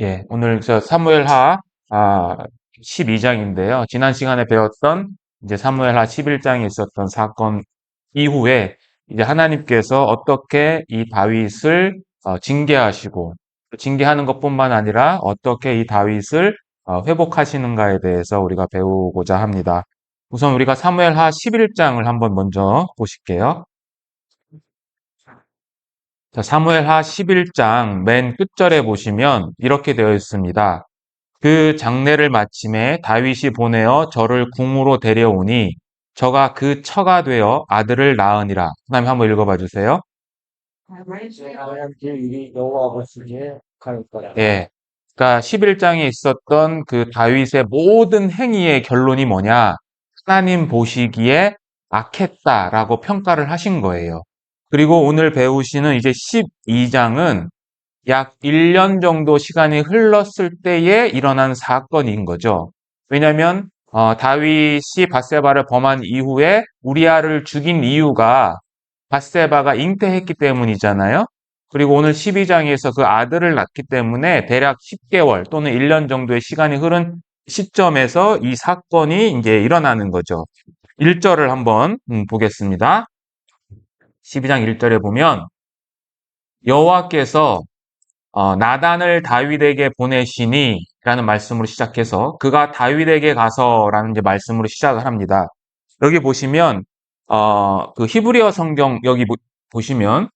예, 오늘 저 사무엘하 12장인데요. 지난 시간에 배웠던 이제 사무엘하 11장에 있었던 사건 이후에 이제 하나님께서 어떻게 이 다윗을 징계하시고 징계하는 것뿐만 아니라 어떻게 이 다윗을 회복하시는가에 대해서 우리가 배우고자 합니다. 우선 우리가 사무엘하 11장을 한번 먼저 보실게요. 자, 사무엘하 11장 맨 끝절에 보시면 이렇게 되어 있습니다. 그 장례를 마침에 다윗이 보내어 저를 궁으로 데려오니 저가 그 처가 되어 아들을 낳으니라. 그다음에 한번 읽어봐 주세요. 하나님께 일이 여호와 아버지께 갈 거라. 예. 그러니까 11장에 있었던 그 다윗의 모든 행위의 결론이 뭐냐? 하나님 보시기에 악했다라고 평가를 하신 거예요. 그리고 오늘 배우시는 이제 12장은 약 1년 정도 시간이 흘렀을 때에 일어난 사건인 거죠. 왜냐하면 다윗이 밧세바를 범한 이후에 우리아를 죽인 이유가 밧세바가 잉태했기 때문이잖아요. 그리고 오늘 12장에서 그 아들을 낳기 때문에 대략 10개월 또는 1년 정도의 시간이 흐른 시점에서 이 사건이 이제 일어나는 거죠. 1절을 한번 보겠습니다. 12장 1절에 보면 여호와께서 나단을 다윗에게 보내시니 라는 말씀으로 시작해서 그가 다윗에게 가서라는 이제 말씀으로 시작을 합니다. 여기 보시면 그 히브리어 성경 여기 보시면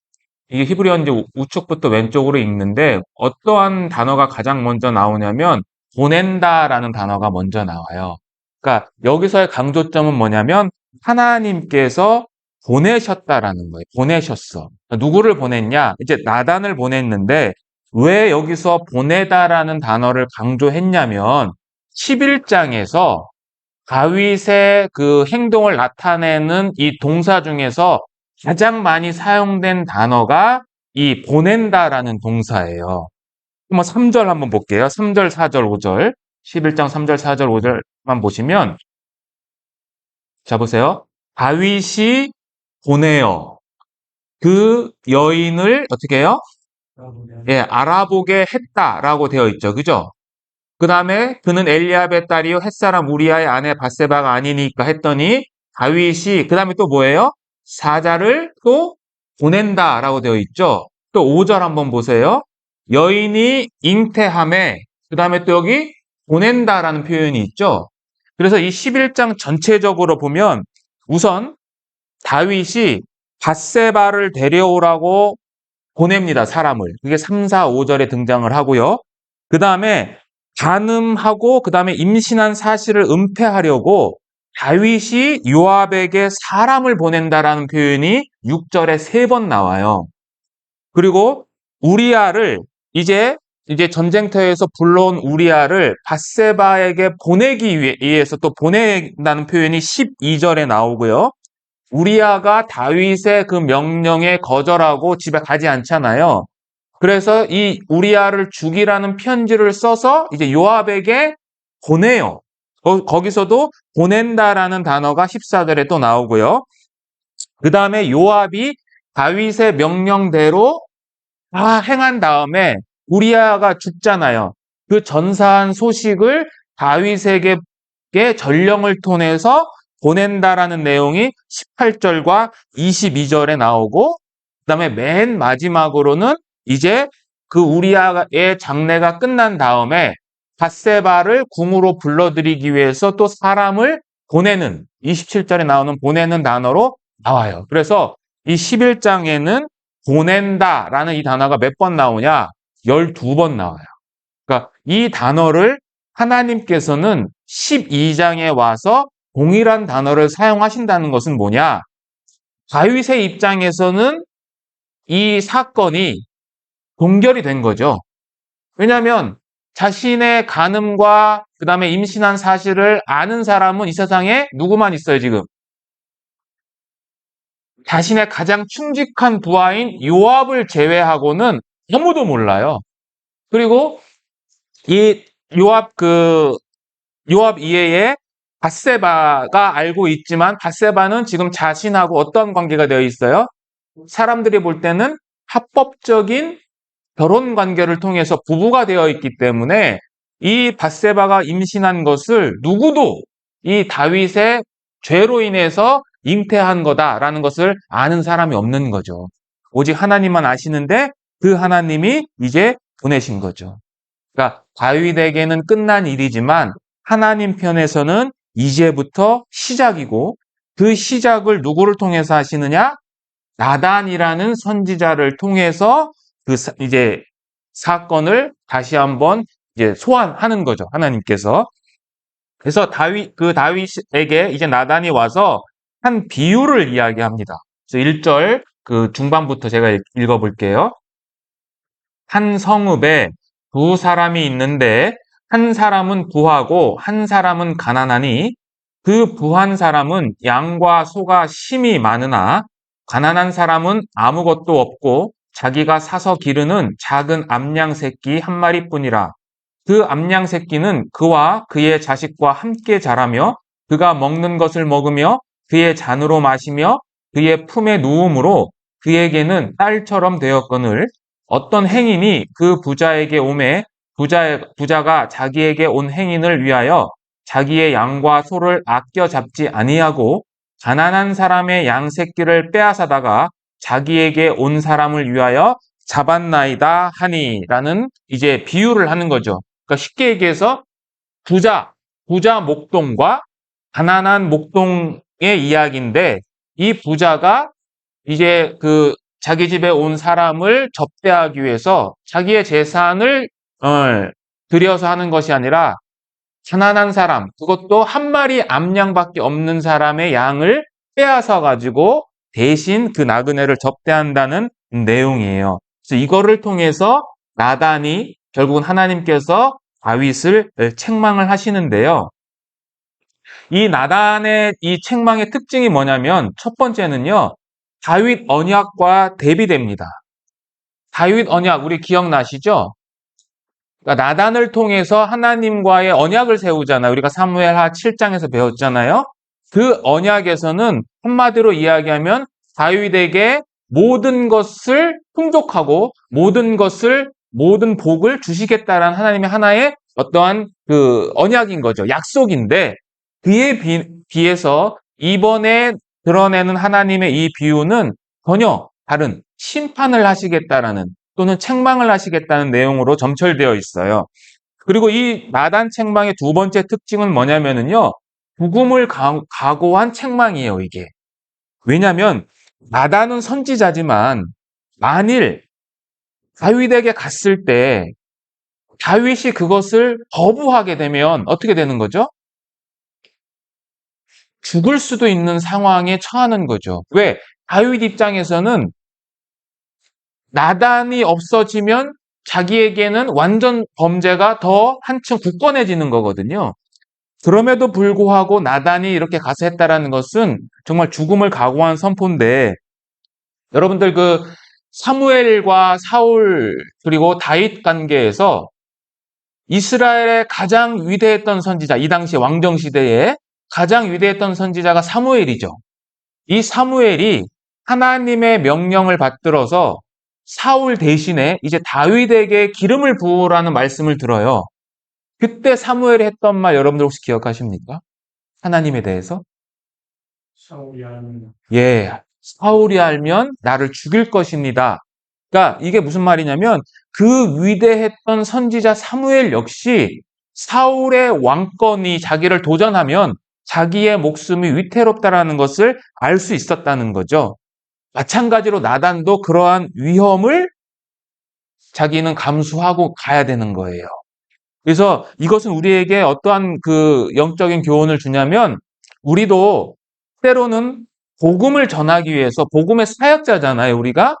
이게 히브리어 이제 우측부터 왼쪽으로 읽는데 어떠한 단어가 가장 먼저 나오냐면 보낸다라는 단어가 먼저 나와요. 그러니까 여기서의 강조점은 뭐냐면 하나님께서 보내셨다라는 거예요. 보내셨어. 누구를 보냈냐? 이제 나단을 보냈는데 왜 여기서 보내다라는 단어를 강조했냐면 11장에서 다윗의 그 행동을 나타내는 이 동사 중에서 가장 많이 사용된 단어가 이 보낸다라는 동사예요. 한번 3절 한번 볼게요. 3절, 4절, 5절. 11장 3절, 4절, 5절만 보시면 자 보세요. 다윗이 보내어 그 여인을 어떻게 해요? 예, 알아보게 했다라고 되어 있죠. 그죠? 그 다음에 그는 엘리압의 딸이요 햇사람 우리아의 아내 밧세바가 아니니까 했더니 다윗이 그 다음에 또 뭐예요? 사자를 또 보낸다라고 되어 있죠. 또 5절 한번 보세요. 여인이 잉태함에 그 다음에 또 여기 보낸다라는 표현이 있죠. 그래서 이 11장 전체적으로 보면 우선 다윗이 밧세바를 데려오라고 보냅니다. 사람을. 그게 3, 4, 5절에 등장을 하고요. 그 다음에 간음하고 그 다음에 임신한 사실을 은폐하려고 다윗이 요압에게 사람을 보낸다라는 표현이 6절에 3번 나와요. 그리고 우리아를 이제 전쟁터에서 불러온 우리아를 밧세바에게 보내기 위해서 또 보낸다는 표현이 12절에 나오고요. 우리아가 다윗의 그 명령에 거절하고 집에 가지 않잖아요. 그래서 이 우리아를 죽이라는 편지를 써서 이제 요압에게 보내요. 거기서도 보낸다라는 단어가 14절에 또 나오고요. 그 다음에 요압이 다윗의 명령대로 다 행한 다음에 우리아가 죽잖아요. 그 전사한 소식을 다윗에게 전령을 통해서 보낸다라는 내용이 18절과 22절에 나오고 그다음에 맨 마지막으로는 이제 그 우리아의 장례가 끝난 다음에 밧세바를 궁으로 불러들이기 위해서 또 사람을 보내는 27절에 나오는 보내는 단어로 나와요. 그래서 이 11장에는 보낸다라는 이 단어가 몇 번 나오냐? 12번 나와요. 그러니까 이 단어를 하나님께서는 12장에 와서 동일한 단어를 사용하신다는 것은 뭐냐? 다윗의 입장에서는 이 사건이 동결이 된 거죠. 왜냐하면 자신의 간음과 그 다음에 임신한 사실을 아는 사람은 이 세상에 누구만 있어요, 지금? 자신의 가장 충직한 부하인 요압을 제외하고는 아무도 몰라요. 그리고 이 요압 이외에 밧세바가 알고 있지만 밧세바는 지금 자신하고 어떤 관계가 되어 있어요? 사람들이 볼 때는 합법적인 결혼 관계를 통해서 부부가 되어 있기 때문에 이 밧세바가 임신한 것을 누구도 이 다윗의 죄로 인해서 잉태한 거다라는 것을 아는 사람이 없는 거죠. 오직 하나님만 아시는데 그 하나님이 이제 보내신 거죠. 그러니까 다윗에게는 끝난 일이지만 하나님 편에서는 이제부터 시작이고 그 시작을 누구를 통해서 하시느냐? 나단이라는 선지자를 통해서 이제 사건을 다시 한번 이제 소환하는 거죠. 하나님께서. 그래서 다윗에게 이제 나단이 와서 한 비유를 이야기합니다. 그래서 1절 그 중반부터 제가 읽어볼게요. 한 성읍에 두 사람이 있는데 한 사람은 부하고 한 사람은 가난하니 그 부한 사람은 양과 소가 심이 많으나 가난한 사람은 아무것도 없고 자기가 사서 기르는 작은 암양 새끼 한 마리뿐이라. 그 암양 새끼는 그와 그의 자식과 함께 자라며 그가 먹는 것을 먹으며 그의 잔으로 마시며 그의 품에 누움으로 그에게는 딸처럼 되었거늘 어떤 행인이 그 부자에게 오매 부자가 자기에게 온 행인을 위하여 자기의 양과 소를 아껴 잡지 아니하고 가난한 사람의 양 새끼를 빼앗아다가 자기에게 온 사람을 위하여 잡았나이다 하니라는 이제 비유를 하는 거죠. 그러니까 쉽게 얘기해서 부자 목동과 가난한 목동의 이야기인데 이 부자가 이제 그 자기 집에 온 사람을 접대하기 위해서 자기의 재산을 어, 들여서 하는 것이 아니라 가난한 사람, 그것도 한 마리 암양밖에 없는 사람의 양을 빼앗아 가지고 대신 그 나그네를 접대한다는 내용이에요. 그래서 이거를 통해서 나단이 결국은 하나님께서 다윗을 책망을 하시는데요. 이 나단의 이 책망의 특징이 뭐냐면 첫 번째는요. 다윗 언약과 대비됩니다. 다윗 언약 우리 기억나시죠? 그러니까 나단을 통해서 하나님과의 언약을 세우잖아요. 우리가 사무엘하 7장에서 배웠잖아요. 그 언약에서는 한마디로 이야기하면 다윗에게 모든 것을 풍족하고 모든 복을 주시겠다라는 하나님의 하나의 어떠한 그 언약인 거죠. 약속인데 그에 비해서 이번에 드러내는 하나님의 이 비유는 전혀 다른 심판을 하시겠다라는 또는 책망을 하시겠다는 내용으로 점철되어 있어요. 그리고 이 나단 책망의 두 번째 특징은 뭐냐면은요. 죽음을 각오한 책망이에요, 이게. 왜냐하면 나단은 선지자지만 만일 다윗에게 갔을 때 다윗이 그것을 거부하게 되면 어떻게 되는 거죠? 죽을 수도 있는 상황에 처하는 거죠. 왜? 다윗 입장에서는 나단이 없어지면 자기에게는 완전 범죄가 더 한층 굳건해지는 거거든요. 그럼에도 불구하고 나단이 이렇게 가서 했다라는 것은 정말 죽음을 각오한 선포인데 여러분들 그 사무엘과 사울 그리고 다윗 관계에서 이스라엘의 가장 위대했던 선지자, 이 당시 왕정 시대에 가장 위대했던 선지자가 사무엘이죠. 이 사무엘이 하나님의 명령을 받들어서 사울 대신에 이제 다윗에게 기름을 부으라는 말씀을 들어요. 그때 사무엘이 했던 말 여러분들 혹시 기억하십니까? 하나님에 대해서? 사울이 하는 예, 사울이 알면 나를 죽일 것입니다. 그러니까 이게 무슨 말이냐면 그 위대했던 선지자 사무엘 역시 사울의 왕권이 자기를 도전하면 자기의 목숨이 위태롭다라는 것을 알 수 있었다는 거죠. 마찬가지로 나단도 그러한 위험을 자기는 감수하고 가야 되는 거예요. 그래서 이것은 우리에게 어떠한 그 영적인 교훈을 주냐면 우리도 때로는 복음을 전하기 위해서 복음의 사역자잖아요, 우리가.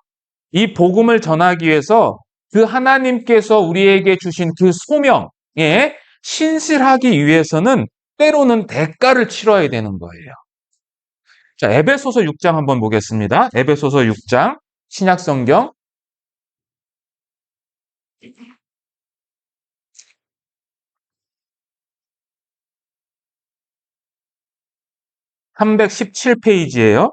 이 복음을 전하기 위해서 그 하나님께서 우리에게 주신 그 소명에 신실하기 위해서는 때로는 대가를 치러야 되는 거예요. 자, 에베소서 6장 한번 보겠습니다. 에베소서 6장 신약 성경 317페이지예요.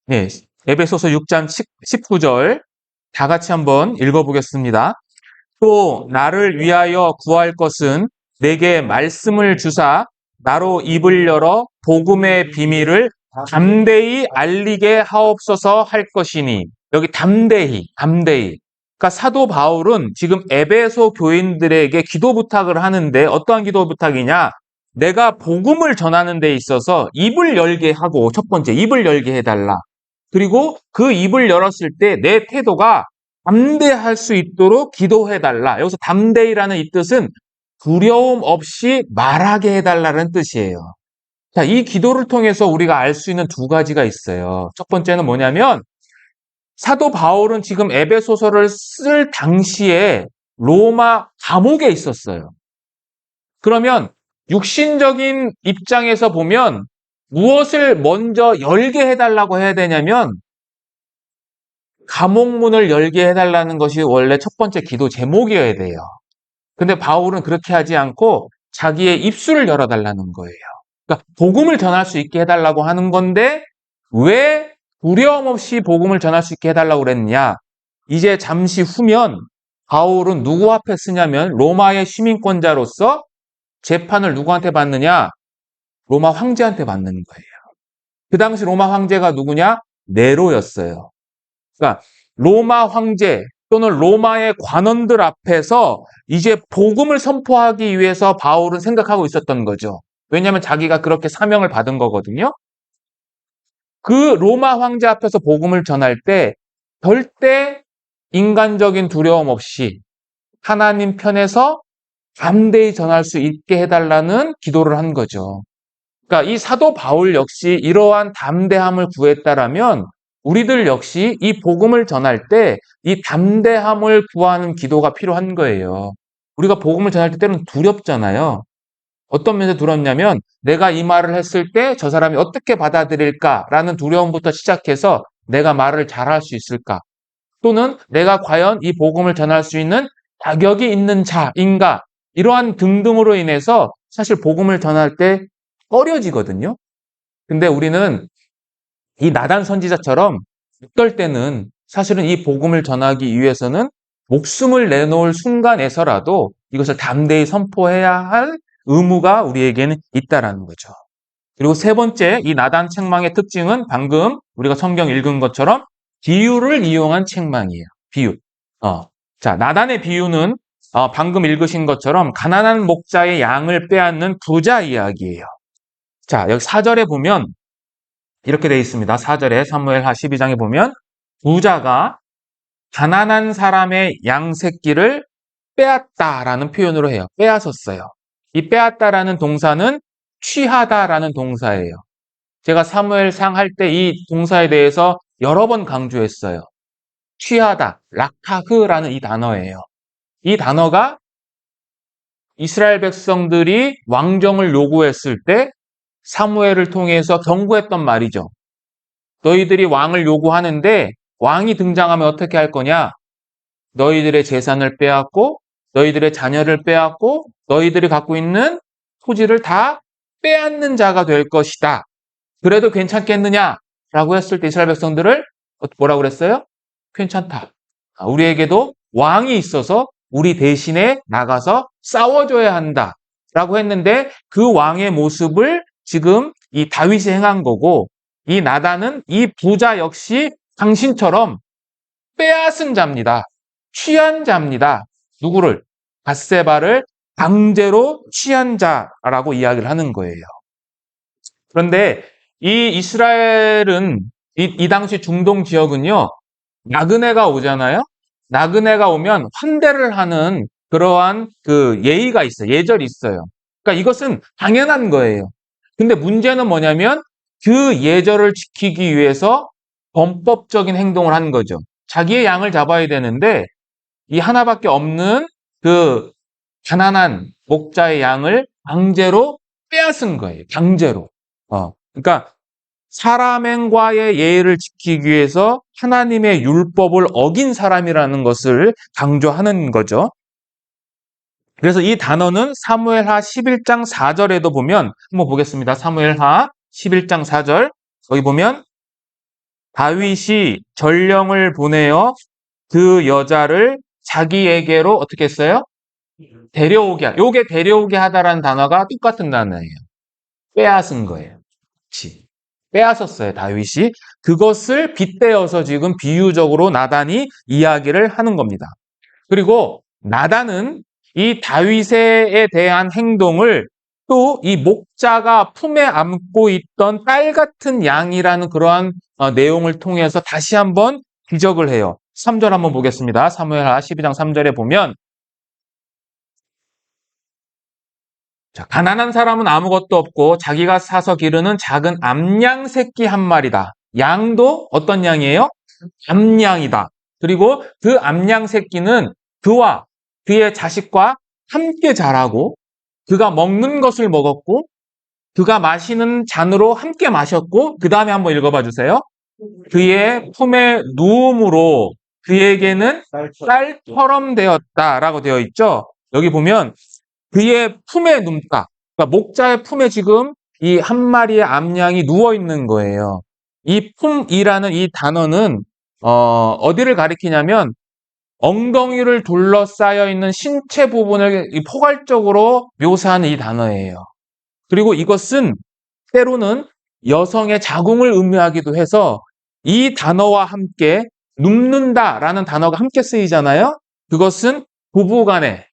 네, 에베소서 6장 19절 다 같이 한번 읽어보겠습니다. 또 나를 위하여 구할 것은 내게 말씀을 주사 나로 입을 열어 복음의 비밀을 담대히 알리게 하옵소서 할 것이니. 여기 담대히. 그러니까 사도 바울은 지금 에베소 교인들에게 기도 부탁을 하는데 어떠한 기도 부탁이냐? 내가 복음을 전하는 데 있어서 입을 열게 하고, 첫 번째 입을 열게 해달라. 그리고 그 입을 열었을 때 내 태도가 담대할 수 있도록 기도해달라. 여기서 담대히라는 이 뜻은 두려움 없이 말하게 해달라는 뜻이에요. 자, 이 기도를 통해서 우리가 알 수 있는 두 가지가 있어요. 첫 번째는 뭐냐면 사도 바울은 지금 에베소서를 쓸 당시에 로마 감옥에 있었어요. 그러면 육신적인 입장에서 보면 무엇을 먼저 열게 해달라고 해야 되냐면 감옥문을 열게 해달라는 것이 원래 첫 번째 기도 제목이어야 돼요. 근데 바울은 그렇게 하지 않고 자기의 입술을 열어달라는 거예요. 그러니까 복음을 전할 수 있게 해달라고 하는 건데 왜 두려움 없이 복음을 전할 수 있게 해달라고 그랬느냐? 이제 잠시 후면 바울은 누구 앞에 쓰냐면 로마의 시민권자로서 재판을 누구한테 받느냐? 로마 황제한테 받는 거예요. 그 당시 로마 황제가 누구냐? 네로였어요. 그러니까 로마 황제 또는 로마의 관원들 앞에서 이제 복음을 선포하기 위해서 바울은 생각하고 있었던 거죠. 왜냐하면 자기가 그렇게 사명을 받은 거거든요. 그 로마 황제 앞에서 복음을 전할 때 절대 인간적인 두려움 없이 하나님 편에서 담대히 전할 수 있게 해달라는 기도를 한 거죠. 그러니까 이 사도 바울 역시 이러한 담대함을 구했다라면 우리들 역시 이 복음을 전할 때 이 담대함을 구하는 기도가 필요한 거예요. 우리가 복음을 전할 때 때로는 두렵잖아요. 어떤 면에서 두렵냐면 내가 이 말을 했을 때 저 사람이 어떻게 받아들일까라는 두려움부터 시작해서 내가 말을 잘할 수 있을까? 또는 내가 과연 이 복음을 전할 수 있는 자격이 있는 자인가? 이러한 등등으로 인해서 사실 복음을 전할 때 꺼려지거든요. 근데 우리는 이 나단 선지자처럼 어떨 때는 사실은 이 복음을 전하기 위해서는 목숨을 내놓을 순간에서라도 이것을 담대히 선포해야 할 의무가 우리에게는 있다라는 거죠. 그리고 세 번째, 이 나단 책망의 특징은 방금 우리가 성경 읽은 것처럼 비유를 이용한 책망이에요. 비유. 자, 나단의 비유는 방금 읽으신 것처럼 가난한 목자의 양을 빼앗는 부자 이야기예요. 자, 여기 4절에 보면 이렇게 되어 있습니다. 4절에 사무엘하 12장에 보면 부자가 가난한 사람의 양 새끼를 빼앗다라는 표현으로 해요. 빼앗았어요. 이 빼앗다라는 동사는 취하다라는 동사예요. 제가 사무엘상 할 때 이 동사에 대해서 여러 번 강조했어요. 취하다, 락하흐라는 이 단어예요. 이 단어가 이스라엘 백성들이 왕정을 요구했을 때 사무엘을 통해서 경고했던 말이죠. 너희들이 왕을 요구하는데 왕이 등장하면 어떻게 할 거냐? 너희들의 재산을 빼앗고 너희들의 자녀를 빼앗고 너희들이 갖고 있는 토지를 다 빼앗는 자가 될 것이다. 그래도 괜찮겠느냐? 라고 했을 때 이스라엘 백성들을 뭐라고 그랬어요? 괜찮다. 우리에게도 왕이 있어서 우리 대신에 나가서 싸워줘야 한다. 라고 했는데 그 왕의 모습을 지금 이 다윗이 행한 거고 이 나단은 이 부자 역시 당신처럼 빼앗은 자입니다. 취한 자입니다. 누구를? 밧세바를 강제로 취한 자라고 이야기를 하는 거예요. 그런데 이 이스라엘은 이 당시 중동 지역은요. 나그네가 오잖아요. 나그네가 오면 환대를 하는 그러한 그 예의가 있어요. 예절이 있어요. 그러니까 이것은 당연한 거예요. 근데 문제는 뭐냐면 그 예절을 지키기 위해서 범법적인 행동을 한 거죠. 자기의 양을 잡아야 되는데 이 하나밖에 없는 그 가난한 목자의 양을 강제로 빼앗은 거예요. 강제로. 그러니까 사람과의 예의를 지키기 위해서 하나님의 율법을 어긴 사람이라는 것을 강조하는 거죠. 그래서 이 단어는 사무엘하 11장 4절에도 보면 한번 보겠습니다. 사무엘하 11장 4절 거기 보면 다윗이 전령을 보내어 그 여자를 자기에게로 어떻게 했어요? 요게 데려오게 하다라는 단어가 똑같은 단어예요. 빼앗은 거예요. 그치. 빼앗았어요, 다윗이. 그것을 빗대어서 지금 비유적으로 나단이 이야기를 하는 겁니다. 그리고 나단은 이 다윗에 대한 행동을 또 이 목자가 품에 안고 있던 딸 같은 양이라는 그러한 내용을 통해서 다시 한번 지적을 해요. 3절 한번 보겠습니다. 사무엘하 12장 3절에 보면 자, 가난한 사람은 아무것도 없고 자기가 사서 기르는 작은 암양 새끼 한 마리다. 양도 어떤 양이에요? 암양이다. 그리고 그 암양 새끼는 그와 그의 자식과 함께 자라고 그가 먹는 것을 먹었고 그가 마시는 잔으로 함께 마셨고 그 다음에 한번 읽어봐 주세요. 그의 품에 누움으로 그에게는 딸처럼 되었다라고 되어 있죠. 여기 보면 그의 품에 눕다. 그러니까 목자의 품에 지금 이 한 마리의 암양이 누워 있는 거예요. 이 품이라는 이 단어는 어디를 가리키냐면 엉덩이를 둘러싸여 있는 신체 부분을 포괄적으로 묘사하는 이 단어예요. 그리고 이것은 때로는 여성의 자궁을 의미하기도 해서 이 단어와 함께 눕는다라는 단어가 함께 쓰이잖아요. 그것은 부부간에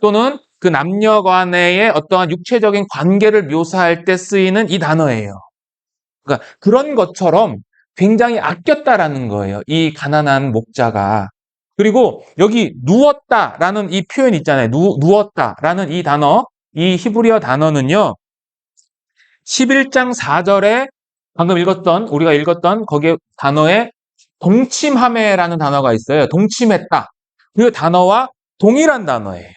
또는 그 남녀 간의 어떠한 육체적인 관계를 묘사할 때 쓰이는 이 단어예요. 그러니까 그런 것처럼 굉장히 아꼈다라는 거예요. 이 가난한 목자가. 그리고 여기 누웠다라는 이 표현 있잖아요. 누웠다라는 이 단어, 이 히브리어 단어는요. 11장 4절에 방금 우리가 읽었던 거기에 단어에 동침하매라는 단어가 있어요. 동침했다. 그 단어와 동일한 단어예요.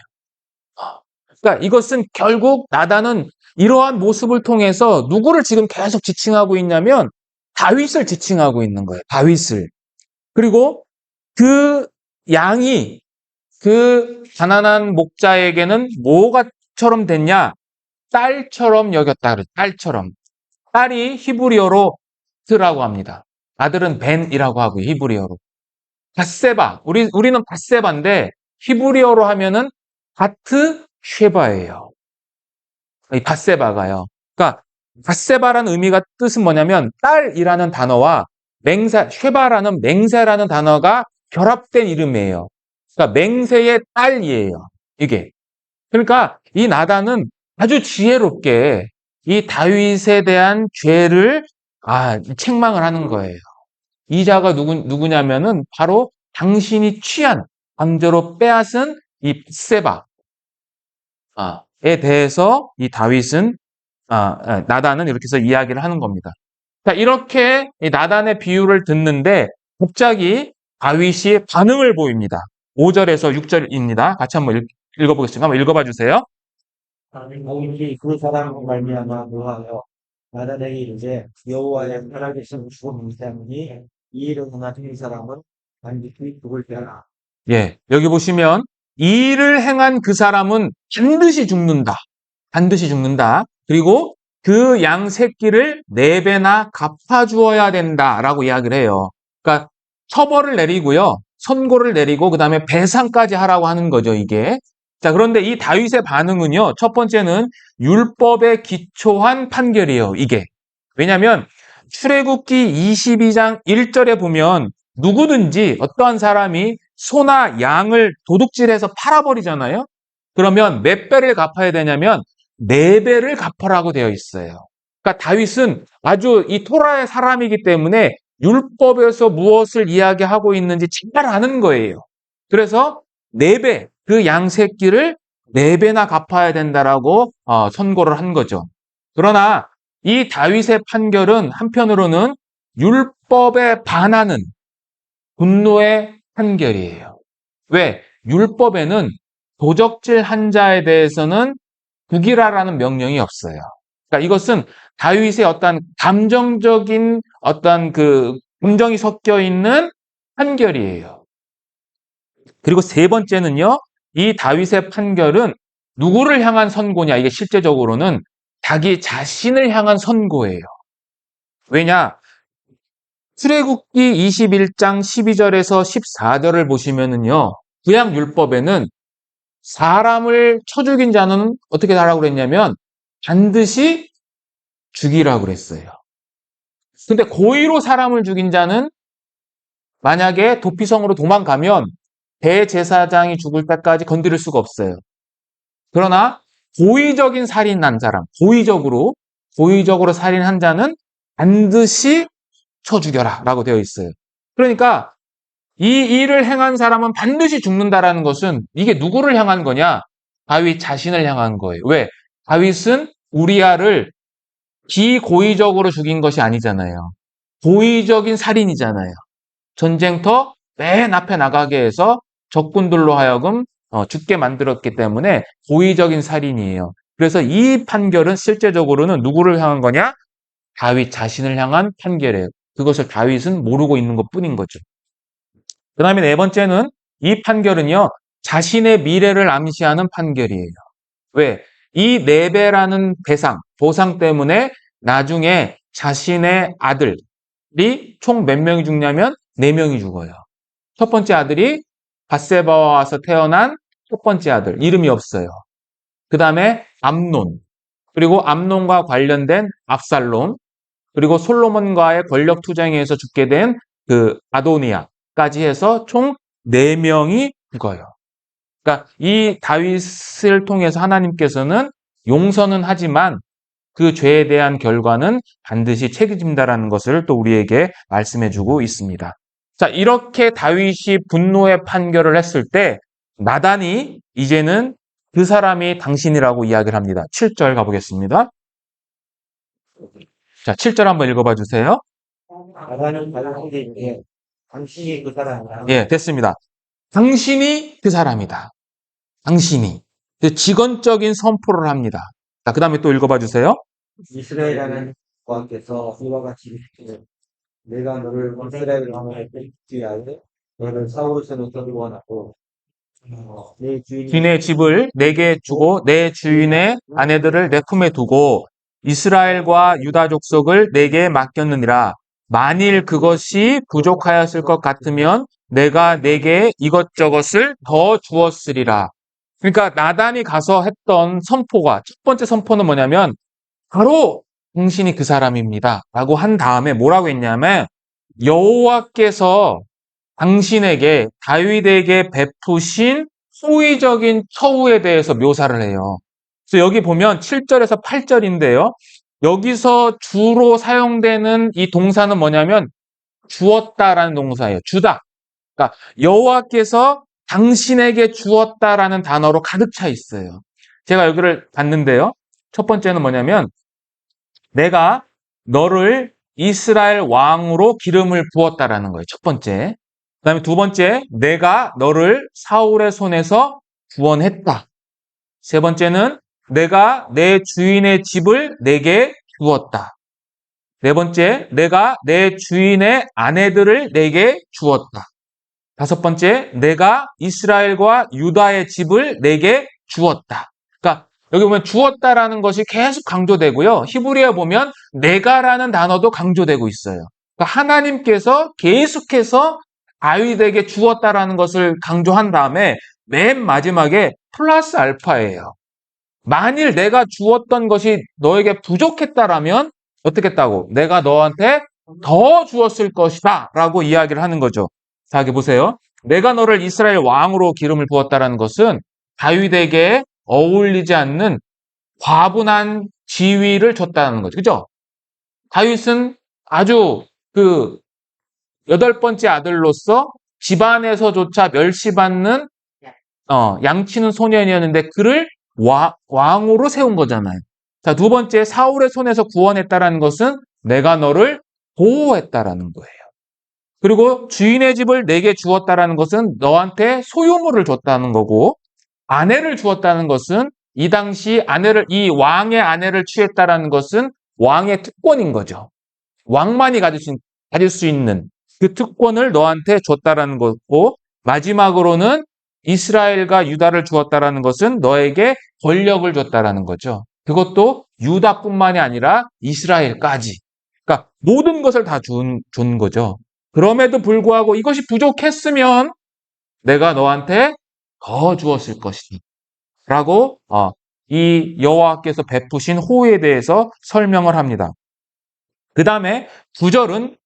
그러니까 이것은 결국 나단은 이러한 모습을 통해서 누구를 지금 계속 지칭하고 있냐면 다윗을 지칭하고 있는 거예요. 다윗을. 그리고 그 양이 그 가난한 목자에게는 뭐가처럼 됐냐? 딸처럼 여겼다. 딸처럼. 딸이 히브리어로 트라고 합니다. 아들은 벤이라고 하고요. 히브리어로. 밧세바. 우리는 밧세바인데 히브리어로 하면은 바트 쉐바예요. 이 밧세바가요. 그러니까 밧세바라는 의미가 뜻은 뭐냐면 딸이라는 단어와 쉐바라는 맹세라는 단어가 결합된 이름이에요. 그러니까 맹세의 딸이에요. 이게. 그러니까 이 나단은 아주 지혜롭게 이 다윗에 대한 죄를 책망을 하는 거예요. 이 자가 누구냐면은 바로 당신이 취한 강제로 빼앗은 이 밧세바에 대해서 이 다윗은 나단은 이렇게 해서 이야기를 하는 겁니다. 자, 이렇게 이 나단의 비유를 듣는데 갑자기 다윗이 반응을 보입니다. 5절에서 6절입니다. 같이 한번 읽어보겠습니다. 한번 읽어봐 주세요. 다윗이 그 사람으로 말미암아 노하여 나단에게 이르되 여호와의 살아계신 주 문사님이 이 일을 행하신 이 사람은 반드시 죽을 때라. 예, 여기 보시면 이 일을 행한 그 사람은 반드시 죽는다. 반드시 죽는다. 그리고 그 양 새끼를 4배나 갚아주어야 된다라고 이야기를 해요. 그러니까 처벌을 내리고요. 선고를 내리고 그다음에 배상까지 하라고 하는 거죠, 이게. 자, 그런데 이 다윗의 반응은요. 첫 번째는 율법에 기초한 판결이에요, 이게. 왜냐하면 출애굽기 22장 1절에 보면 누구든지 어떠한 사람이 소나 양을 도둑질해서 팔아버리잖아요. 그러면 몇 배를 갚아야 되냐면 4배를 갚아라고 되어 있어요. 그러니까 다윗은 아주 이 토라의 사람이기 때문에 율법에서 무엇을 이야기하고 있는지 잘 아는 거예요. 그래서 4배, 그 양 새끼를 4배나 갚아야 된다라고 선고를 한 거죠. 그러나 이 다윗의 판결은 한편으로는 율법에 반하는 분노의 판결이에요. 왜? 율법에는 도적질 한 자에 대해서는 죽이라라는 명령이 없어요. 그러니까 이것은 다윗의 어떤 감정적인 어떤 그 감정이 섞여 있는 판결이에요. 그리고 세 번째는요, 이 다윗의 판결은 누구를 향한 선고냐? 이게 실제적으로는 자기 자신을 향한 선고예요. 왜냐? 출애굽기 21장 12절에서 14절을 보시면은요, 구약율법에는 사람을 쳐 죽인 자는 어떻게 하라고 그랬냐면 반드시 죽이라고 그랬어요. 근데 고의로 사람을 죽인 자는 만약에 도피성으로 도망가면 대제사장이 죽을 때까지 건드릴 수가 없어요. 그러나 고의적인 살인한 사람, 고의적으로 살인한 자는 반드시 쳐 죽여라 라고 되어 있어요. 그러니까 이 일을 행한 사람은 반드시 죽는다라는 것은 이게 누구를 향한 거냐? 다윗 자신을 향한 거예요. 왜? 다윗은 우리아를 비고의적으로 죽인 것이 아니잖아요. 고의적인 살인이잖아요. 전쟁터 맨 앞에 나가게 해서 적군들로 하여금 죽게 만들었기 때문에 고의적인 살인이에요. 그래서 이 판결은 실제적으로는 누구를 향한 거냐? 다윗 자신을 향한 판결이에요. 그것을 다윗은 모르고 있는 것뿐인 거죠. 그 다음에 네 번째는 이 판결은요, 자신의 미래를 암시하는 판결이에요. 왜? 이 네베라는 조상 때문에 나중에 자신의 아들이 총 몇 명이 죽냐면 4명이 죽어요. 첫 번째 아들이 밧세바와 와서 태어난 첫 번째 아들, 이름이 없어요. 그 다음에 암논, 그리고 암논과 관련된 압살롬, 그리고 솔로몬과의 권력 투쟁에서 죽게 된 그 아도니아까지 해서 총 4명이 죽어요. 그러니까 이 다윗을 통해서 하나님께서는 용서는 하지만 그 죄에 대한 결과는 반드시 책임진다라는 것을 또 우리에게 말씀해주고 있습니다. 자, 이렇게 다윗이 분노의 판결을 했을 때 나단이 이제는 그 사람이 당신이라고 이야기를 합니다. 7절 가보겠습니다. 자, 7절 한번 읽어봐 주세요. 나단은 다윗에게 당신이 그 사람이라. 예, 됐습니다. 당신이 그 사람이다. 당신이. 직언적인 선포를 합니다. 자, 그 다음에 또 읽어봐 주세요. 이스라엘이라는 여호와께서 이와 같이 이르시되 내가 너를 이스라엘 왕을 위하여 너를 사울의 손에서 구원하고 내 주인의 집을 내게 주고 내 주인의 아내들을 내 품에 두고 이스라엘과 유다 족속을 내게 맡겼느니라. 만일 그것이 부족하였을 것 같으면 내가 내게 이것저것을 더 주었으리라. 그러니까 나단이 가서 했던 선포가, 첫 번째 선포는 뭐냐면 바로 당신이 그 사람입니다 라고 한 다음에 뭐라고 했냐면 여호와께서 당신에게 다윗에게 베푸신 호의적인 처우에 대해서 묘사를 해요. 그래서 여기 보면 7절에서 8절인데요. 여기서 주로 사용되는 이 동사는 뭐냐면 주었다라는 동사예요. 주다. 그러니까 여호와께서 당신에게 주었다라는 단어로 가득 차 있어요. 제가 여기를 봤는데요. 첫 번째는 뭐냐면 내가 너를 이스라엘 왕으로 기름을 부었다라는 거예요. 첫 번째. 그 다음에 두 번째, 내가 너를 사울의 손에서 구원했다. 세 번째는 내가 내 주인의 집을 내게 주었다. 네 번째, 내가 내 주인의 아내들을 내게 주었다. 다섯 번째, 내가 이스라엘과 유다의 집을 내게 주었다. 그러니까 여기 보면 주었다라는 것이 계속 강조되고요. 히브리어에 보면 내가라는 단어도 강조되고 있어요. 그러니까 하나님께서 계속해서 다윗에게 주었다라는 것을 강조한 다음에 맨 마지막에 플러스 알파예요. 만일 내가 주었던 것이 너에게 부족했다라면 어떻게 했다고? 내가 너한테 더 주었을 것이다 라고 이야기를 하는 거죠. 자, 여기 보세요. 내가 너를 이스라엘 왕으로 기름을 부었다라는 것은 다윗에게 어울리지 않는 과분한 지위를 줬다는 거죠. 그죠? 다윗은 아주 그 8번째 아들로서 집안에서조차 멸시받는 양치는 소년이었는데 그를 왕으로 세운 거잖아요. 자, 두 번째 사울의 손에서 구원했다라는 것은 내가 너를 보호했다라는 거예요. 그리고 주인의 집을 내게 주었다라는 것은 너한테 소유물을 줬다는 거고 아내를 주었다는 것은 이 당시 이 왕의 아내를 취했다라는 것은 왕의 특권인 거죠. 왕만이 가질 수 있는 그 특권을 너한테 줬다라는 거고 마지막으로는 이스라엘과 유다를 주었다라는 것은 너에게 권력을 줬다라는 거죠. 그것도 유다뿐만이 아니라 이스라엘까지. 그러니까 모든 것을 다 준 거죠. 그럼에도 불구하고 이것이 부족했으면 내가 너한테 더 주었을 것이다. 라고 이 여호와께서 베푸신 호의에 대해서 설명을 합니다. 그 다음에 9절은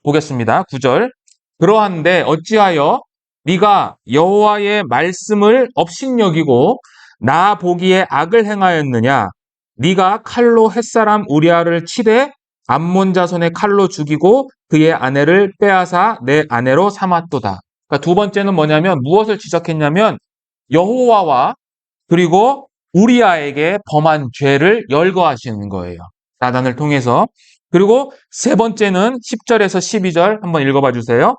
보겠습니다. 9절. 그러한데 어찌하여 네가 여호와의 말씀을 업신여기고 나 보기에 악을 행하였느냐? 네가 칼로 햇사람 우리아를 치되 암몬 자손의 칼로 죽이고 그의 아내를 빼앗아 내 아내로 삼았도다. 그러니까 두 번째는 뭐냐면 무엇을 지적했냐면 여호와와 그리고 우리아에게 범한 죄를 열거하시는 거예요. 나단을 통해서. 그리고 세 번째는 10절에서 12절 한번 읽어봐 주세요.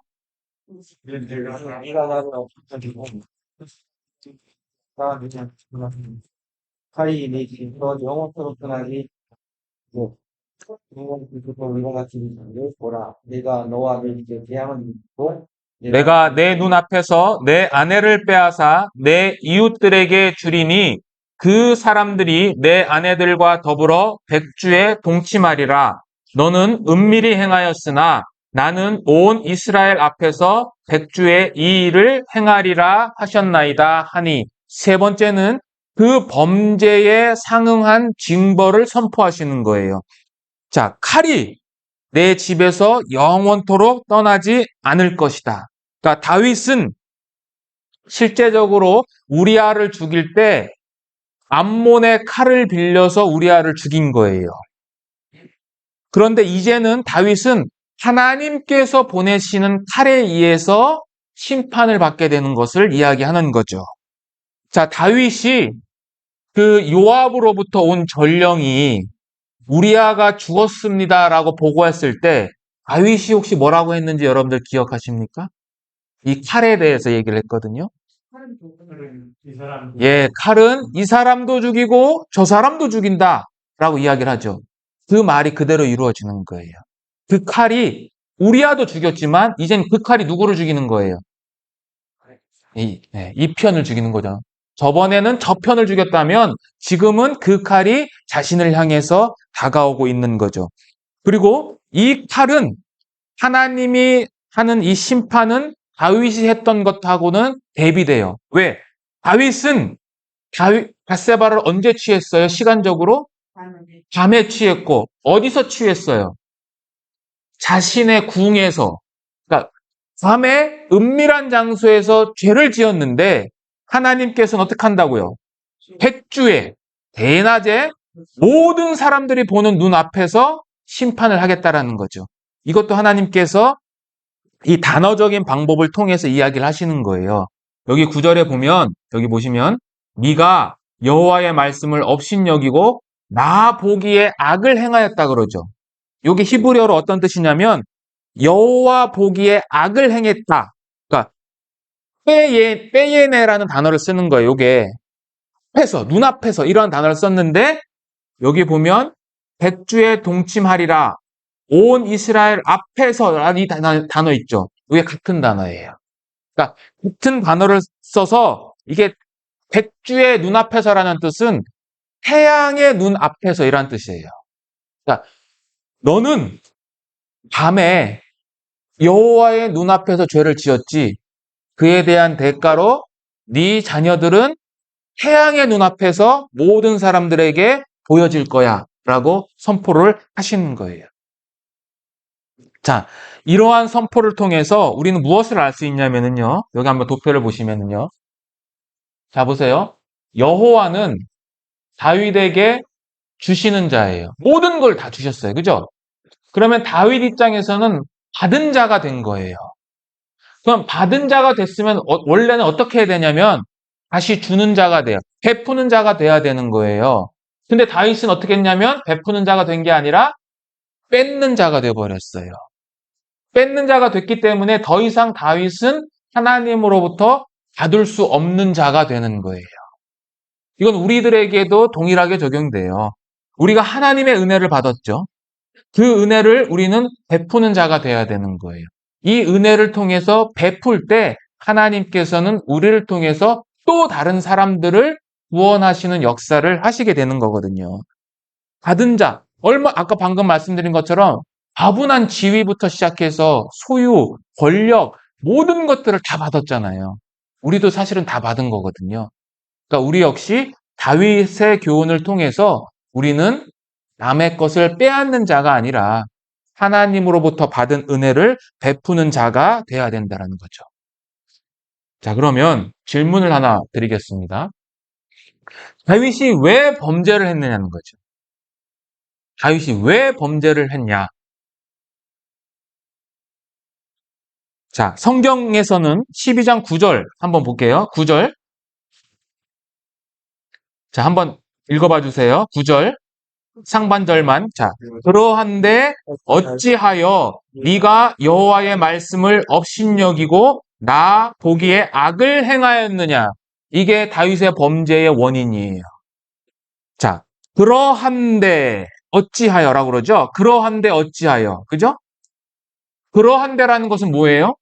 네가 나를 없어지고 나 그냥 칼이 내 집에서 영원토록 떠나지 뭐 영원 그리고 이와 같이 일을 보라 내가 너와 내 집에 재앙을 입고 내가 내 눈앞에서 내 아내를 빼앗아 내 이웃들에게 주리니 그 사람들이 내 아내들과 더불어 백주에 동침하리라. 너는 은밀히 행하였으나 나는 온 이스라엘 앞에서 백주의 이 일을 행하리라 하셨나이다 하니 세 번째는 그 범죄에 상응한 징벌을 선포하시는 거예요. 자, 칼이 내 집에서 영원토록 떠나지 않을 것이다. 그러니까 다윗은 실제적으로 우리아를 죽일 때 암몬의 칼을 빌려서 우리아를 죽인 거예요. 그런데 이제는 다윗은 하나님께서 보내시는 칼에 의해서 심판을 받게 되는 것을 이야기하는 거죠. 자, 다윗이 그 요압으로부터 온 전령이 우리아가 죽었습니다라고 보고했을 때 다윗이 혹시 뭐라고 했는지 여러분들 기억하십니까? 이 칼에 대해서 얘기를 했거든요. 예, 칼은 이 사람도 죽이고 저 사람도 죽인다라고 이야기를 하죠. 그 말이 그대로 이루어지는 거예요. 그 칼이 우리아도 죽였지만 이젠 그 칼이 누구를 죽이는 거예요? 이 편을 죽이는 거죠. 저번에는 저 편을 죽였다면 지금은 그 칼이 자신을 향해서 다가오고 있는 거죠. 그리고 이 칼은 하나님이 하는 이 심판은 다윗이 했던 것하고는 대비돼요. 왜? 다윗은 밧세바를 언제 취했어요? 시간적으로? 밤에 취했고 어디서 취했어요? 자신의 궁에서. 그러니까 밤에 은밀한 장소에서 죄를 지었는데 하나님께서는 어떻게 한다고요? 백주에 대낮에 모든 사람들이 보는 눈 앞에서 심판을 하겠다라는 거죠. 이것도 하나님께서 이 단어적인 방법을 통해서 이야기를 하시는 거예요. 여기 9절에 보면 여기 보시면 네가 여호와의 말씀을 업신여기고 나 보기에 악을 행하였다 그러죠. 여기 히브리어로 어떤 뜻이냐면 여호와 보기에 악을 행했다. 그러니까 빼예네라는 단어를 쓰는 거예요. 이게 앞에서 눈앞에서 이런 단어를 썼는데 여기 보면 백주에 동침하리라. 온 이스라엘 앞에서라는 이 단어 있죠. 이게 같은 단어예요. 그러니까 같은 단어를 써서 이게 백주의 눈앞에서라는 뜻은 태양의 눈앞에서 이란 뜻이에요. 그러니까 너는 밤에 여호와의 눈앞에서 죄를 지었지. 그에 대한 대가로 네 자녀들은 태양의 눈앞에서 모든 사람들에게 보여질 거야 라고 선포를 하시는 거예요. 자, 이러한 선포를 통해서 우리는 무엇을 알 수 있냐면요. 여기 한번 도표를 보시면요. 자, 보세요. 여호와는 다윗에게 주시는 자예요. 모든 걸 다 주셨어요. 그죠? 그러면 다윗 입장에서는 받은 자가 된 거예요. 그럼 받은 자가 됐으면 원래는 어떻게 해야 되냐면 다시 주는 자가 돼요. 베푸는 자가 돼야 되는 거예요. 근데 다윗은 어떻게 했냐면 베푸는 자가 된 게 아니라 뺏는 자가 되어버렸어요. 뺏는 자가 됐기 때문에 더 이상 다윗은 하나님으로부터 받을 수 없는 자가 되는 거예요. 이건 우리들에게도 동일하게 적용돼요. 우리가 하나님의 은혜를 받았죠. 그 은혜를 우리는 베푸는 자가 돼야 되는 거예요. 이 은혜를 통해서 베풀 때 하나님께서는 우리를 통해서 또 다른 사람들을 구원하시는 역사를 하시게 되는 거거든요. 받은 자, 아까 방금 말씀드린 것처럼 과분한 지위부터 시작해서 소유, 권력, 모든 것들을 다 받았잖아요. 우리도 사실은 다 받은 거거든요. 그러니까 우리 역시 다윗의 교훈을 통해서 우리는 남의 것을 빼앗는 자가 아니라 하나님으로부터 받은 은혜를 베푸는 자가 돼야 된다는 거죠. 자, 그러면 질문을 하나 드리겠습니다. 다윗이 왜 범죄를 했느냐는 거죠. 다윗이 왜 범죄를 했냐? 자, 성경에서는 12장 9절 한번 볼게요. 9절. 자, 한번 읽어봐 주세요. 9절. 상반절만. 자, 그러한데 어찌하여 네가 여호와의 말씀을 업신여기고 나 보기에 악을 행하였느냐? 이게 다윗의 범죄의 원인이에요. 자, 그러한데 어찌하여라고 그러죠? 그러한데 어찌하여. 그죠? 그러한데라는 것은 뭐예요?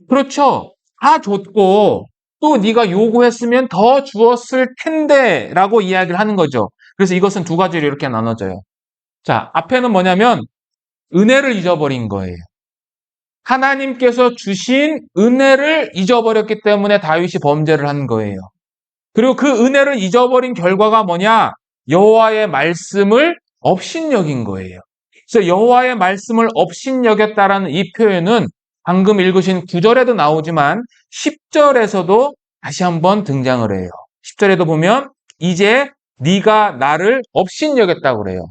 그렇죠. 다 줬고 또 네가 요구했으면 더 주었을 텐데라고 이야기를 하는 거죠. 그래서 이것은 두 가지로 이렇게 나눠져요. 자, 앞에는 뭐냐면 은혜를 잊어버린 거예요. 하나님께서 주신 은혜를 잊어버렸기 때문에 다윗이 범죄를 한 거예요. 그리고 그 은혜를 잊어버린 결과가 뭐냐? 여호와의 말씀을 업신여긴 거예요. 그래서 여호와의 말씀을 업신여겼다라는 이 표현은 방금 읽으신 9절에도 나오지만 10절에서도 다시 한번 등장을 해요. 10절에도 보면 이제 네가 나를 업신여겼다고 그래요.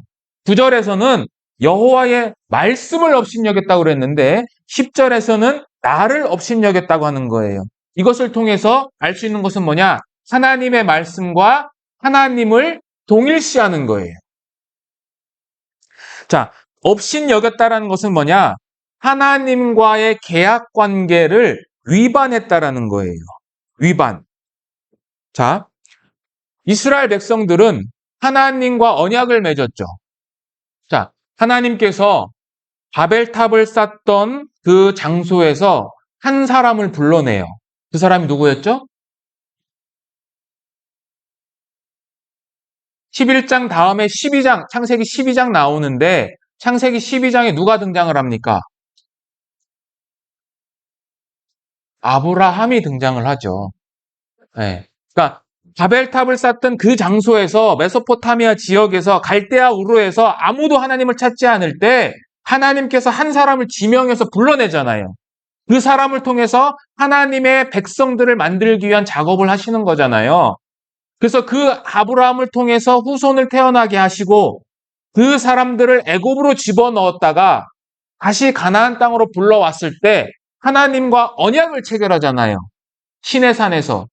9절에서는 여호와의 말씀을 업신여겼다고 그랬는데 10절에서는 나를 업신여겼다고 하는 거예요. 이것을 통해서 알 수 있는 것은 뭐냐? 하나님의 말씀과 하나님을 동일시하는 거예요. 자, 업신여겼다라는 것은 뭐냐? 하나님과의 계약 관계를 위반했다라는 거예요. 위반. 자, 이스라엘 백성들은 하나님과 언약을 맺었죠. 자, 하나님께서 바벨탑을 쌓던 그 장소에서 한 사람을 불러내요. 그 사람이 누구였죠? 11장 다음에 12장, 창세기 12장 나오는데 창세기 12장에 누가 등장을 합니까? 아브라함이 등장을 하죠. 네. 그러니까 바벨탑을 쌓던 그 장소에서 메소포타미아 지역에서 갈대아 우르에서 아무도 하나님을 찾지 않을 때 하나님께서 한 사람을 지명해서 불러내잖아요. 그 사람을 통해서 하나님의 백성들을 만들기 위한 작업을 하시는 거잖아요. 그래서 그 아브라함을 통해서 후손을 태어나게 하시고 그 사람들을 애굽으로 집어넣었다가 다시 가나안 땅으로 불러왔을 때 하나님과 언약을 체결하잖아요. 시내산에서.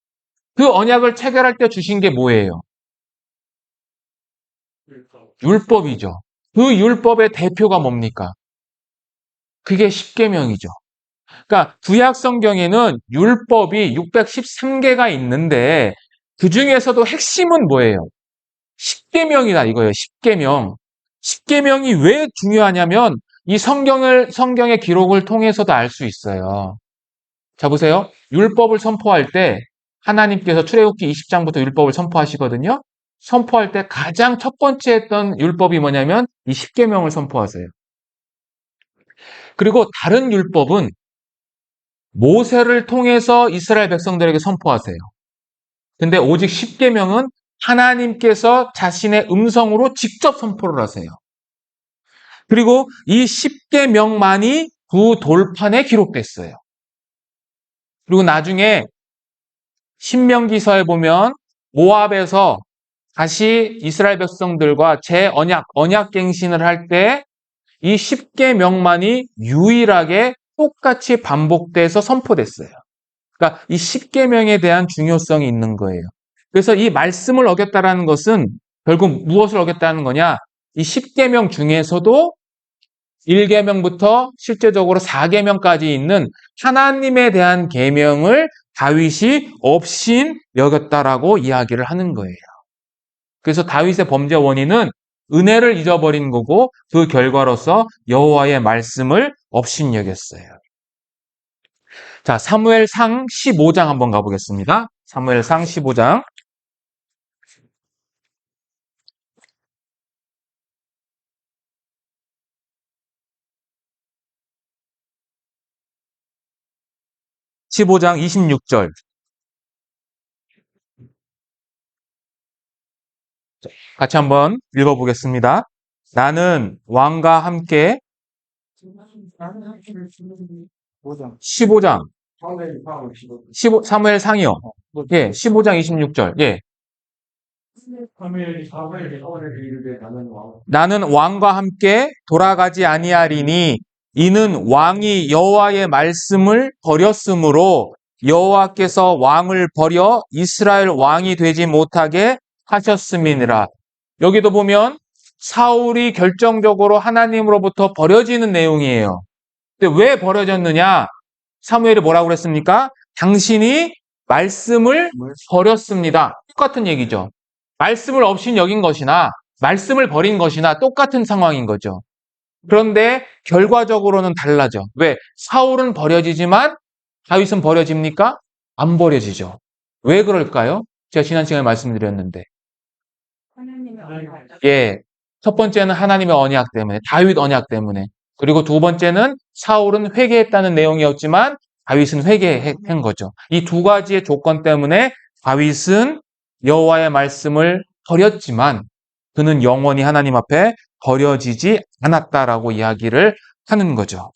그 언약을 체결할 때 주신 게 뭐예요? 율법이죠. 그 율법의 대표가 뭡니까? 그게 십계명이죠. 그러니까 구약 성경에는 율법이 613개가 있는데 그 중에서도 핵심은 뭐예요? 십계명이다 이거예요. 십계명. 십계명이 왜 중요하냐면 이 성경의 기록을 통해서도 알 수 있어요. 자 보세요. 율법을 선포할 때 하나님께서 출애굽기 20장부터 율법을 선포하시거든요. 선포할 때 가장 첫 번째 했던 율법이 뭐냐면 이 십계명을 선포하세요. 그리고 다른 율법은 모세를 통해서 이스라엘 백성들에게 선포하세요. 근데 오직 십계명은 하나님께서 자신의 음성으로 직접 선포를 하세요. 그리고 이 십계명만이 그 돌판에 기록됐어요. 그리고 나중에 신명기서에 보면 모압에서 다시 이스라엘 백성들과 언약갱신을 할 때 이 십계명만이 유일하게 똑같이 반복돼서 선포됐어요. 그러니까 이 십계명에 대한 중요성이 있는 거예요. 그래서 이 말씀을 어겼다라는 것은 결국 무엇을 어겼다는 거냐? 이 십계명 중에서도 1계명부터 실제적으로 4계명까지 있는 하나님에 대한 계명을 다윗이 업신 여겼다라고 이야기를 하는 거예요. 그래서 다윗의 범죄 원인은 은혜를 잊어버린 거고 그 결과로서 여호와의 말씀을 업신 여겼어요. 자, 사무엘상 15장 한번 가보겠습니다. 사무엘상 15장. 15장 26절. 같이 한번 읽어보겠습니다. 나는 왕과 함께 15장, 사무엘 상이요. 예, 15장 26절. 예. 나는 왕과 함께 돌아가지 아니하리니 이는 왕이 여호와의 말씀을 버렸으므로 여호와께서 왕을 버려 이스라엘 왕이 되지 못하게 하셨음이니라. 여기도 보면 사울이 결정적으로 하나님으로부터 버려지는 내용이에요. 근데 왜 버려졌느냐? 사무엘이 뭐라고 그랬습니까? 당신이 말씀을 버렸습니다. 똑같은 얘기죠. 말씀을 없인 여긴 것이나 말씀을 버린 것이나 똑같은 상황인 거죠. 그런데 결과적으로는 달라져. 왜? 사울은 버려지지만 다윗은 버려집니까? 안 버려지죠. 왜 그럴까요? 제가 지난 시간에 말씀드렸는데. 예. 첫 번째는 하나님의 언약 때문에, 다윗 언약 때문에. 그리고 두 번째는 사울은 회개했다는 내용이었지만 다윗은 회개한 거죠. 이 두 가지의 조건 때문에 다윗은 여호와의 말씀을 버렸지만 그는 영원히 하나님 앞에 버려지지 않았다라고 이야기를 하는 거죠.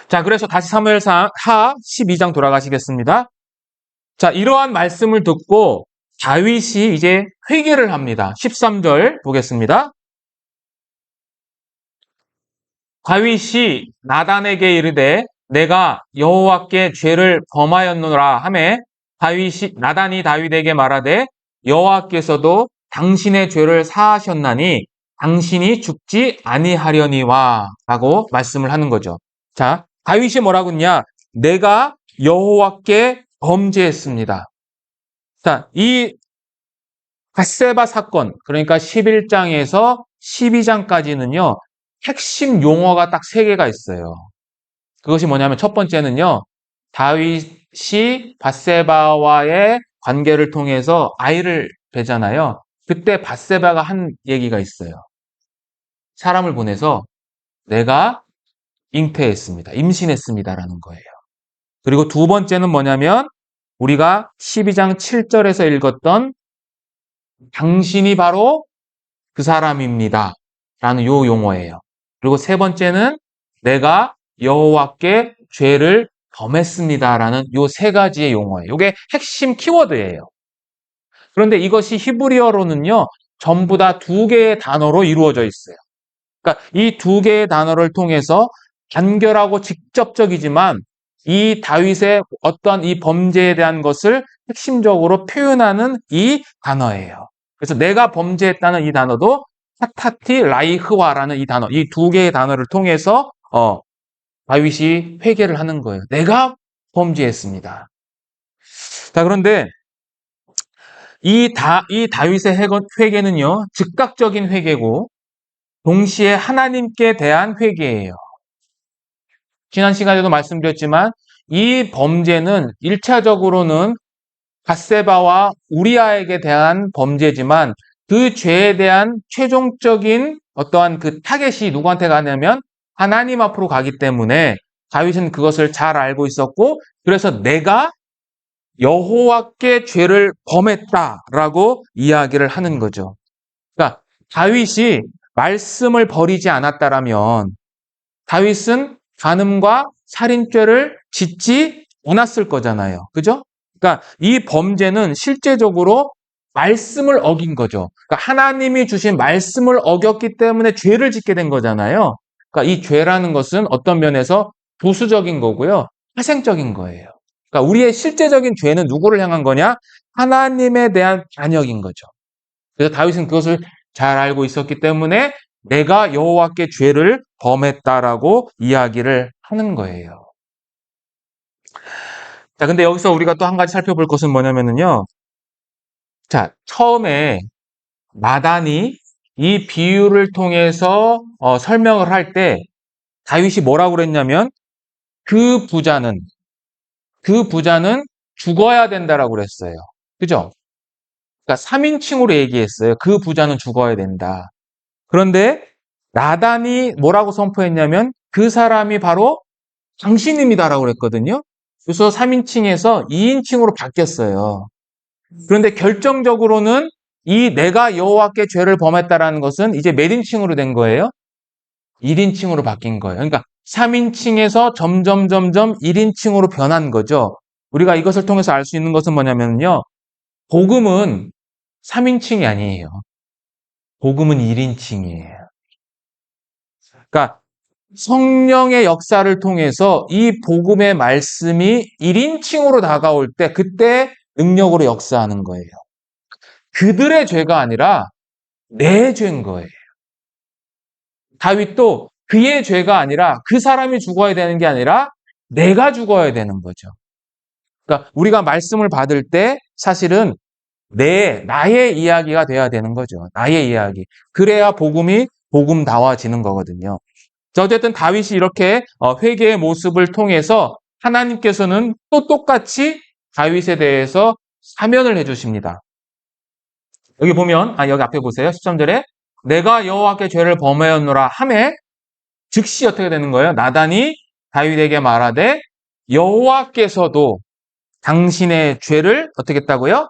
자, 그래서 다시 사무엘상 하 12장 돌아가시겠습니다. 자, 이러한 말씀을 듣고 다윗이 이제 회개를 합니다. 13절 보겠습니다. 다윗이 나단에게 이르되 내가 여호와께 죄를 범하였노라 하매 나단이 다윗에게 말하되 여호와께서도 당신의 죄를 사하셨나니 당신이 죽지 아니하려니와 라고 말씀을 하는 거죠. 자, 다윗이 뭐라고 했냐? 내가 여호와께 범죄했습니다. 자, 이 밧세바 사건, 그러니까 11장에서 12장까지는요, 핵심 용어가 딱 3개가 있어요. 그것이 뭐냐면 첫 번째는요, 다윗이 밧세바와의 관계를 통해서 아이를 배잖아요. 그때 밧세바가 한 얘기가 있어요. 사람을 보내서 내가 잉태했습니다. 임신했습니다라는 거예요. 그리고 두 번째는 뭐냐면 우리가 12장 7절에서 읽었던 당신이 바로 그 사람입니다. 라는 요 용어예요. 그리고 세 번째는 내가 여호와께 죄를 범했습니다라는 요 세 가지의 용어예요. 이게 핵심 키워드예요. 그런데 이것이 히브리어로는요, 전부 다 2개의 단어로 이루어져 있어요. 그러니까 이 2개의 단어를 통해서 간결하고 직접적이지만 이 다윗의 어떤 이 범죄에 대한 것을 핵심적으로 표현하는 이 단어예요. 그래서 내가 범죄했다는 이 단어도 사타티 라이흐와라는 이 단어, 이 2개의 단어를 통해서 다윗이 회개를 하는 거예요. 내가 범죄했습니다. 자, 그런데 이 다윗의 회개는요, 즉각적인 회개고 동시에 하나님께 대한 회개예요. 지난 시간에도 말씀드렸지만 이 범죄는 1차적으로는 밧세바와 우리아에게 대한 범죄지만 그 죄에 대한 최종적인 어떠한 그 타겟이 누구한테 가냐면 하나님 앞으로 가기 때문에 다윗은 그것을 잘 알고 있었고 그래서 내가 여호와께 죄를 범했다라고 이야기를 하는 거죠. 그러니까 다윗이 말씀을 버리지 않았다라면 다윗은 간음과 살인죄를 짓지 않았을 거잖아요. 그죠? 그러니까 이 범죄는 실제적으로 말씀을 어긴 거죠. 그러니까 하나님이 주신 말씀을 어겼기 때문에 죄를 짓게 된 거잖아요. 그러니까 이 죄라는 것은 어떤 면에서 부수적인 거고요. 파생적인 거예요. 그러니까 우리의 실제적인 죄는 누구를 향한 거냐? 하나님에 대한 반역인 거죠. 그래서 다윗은 그것을 잘 알고 있었기 때문에 내가 여호와께 죄를 범했다라고 이야기를 하는 거예요. 자, 근데 여기서 우리가 또 한 가지 살펴볼 것은 뭐냐면요. 자, 처음에 나단이 이 비유를 통해서 설명을 할 때 다윗이 뭐라고 그랬냐면 그 부자는 죽어야 된다라고 그랬어요. 그죠? 그러니까 3인칭으로 얘기했어요. 그 부자는 죽어야 된다. 그런데 나단이 뭐라고 선포했냐면 그 사람이 바로 당신입니다라고 그랬거든요. 그래서 3인칭에서 2인칭으로 바뀌었어요. 그런데 결정적으로는 이 내가 여호와께 죄를 범했다라는 것은 이제 몇 인칭으로 된 거예요? 1인칭으로 바뀐 거예요. 그러니까 3인칭에서 점점 1인칭으로 변한 거죠. 우리가 이것을 통해서 알 수 있는 것은 뭐냐면요. 복음은 3인칭이 아니에요. 복음은 1인칭이에요. 그러니까 성령의 역사를 통해서 이 복음의 말씀이 1인칭으로 다가올 때 그때 능력으로 역사하는 거예요. 그들의 죄가 아니라 내 죄인 거예요. 다윗도 그의 죄가 아니라 그 사람이 죽어야 되는 게 아니라 내가 죽어야 되는 거죠. 그러니까 우리가 말씀을 받을 때 사실은 나의 이야기가 돼야 되는 거죠. 나의 이야기. 그래야 복음이 복음다워지는 거거든요. 자, 어쨌든 다윗이 이렇게 회개의 모습을 통해서 하나님께서는 또 똑같이 다윗에 대해서 사면을 해주십니다. 여기 보면, 여기 앞에 보세요. 13절에 내가 여호와께 죄를 범하였노라 하매 즉시 어떻게 되는 거예요? 나단이 다윗에게 말하되 여호와께서도 당신의 죄를 어떻게 했다고요?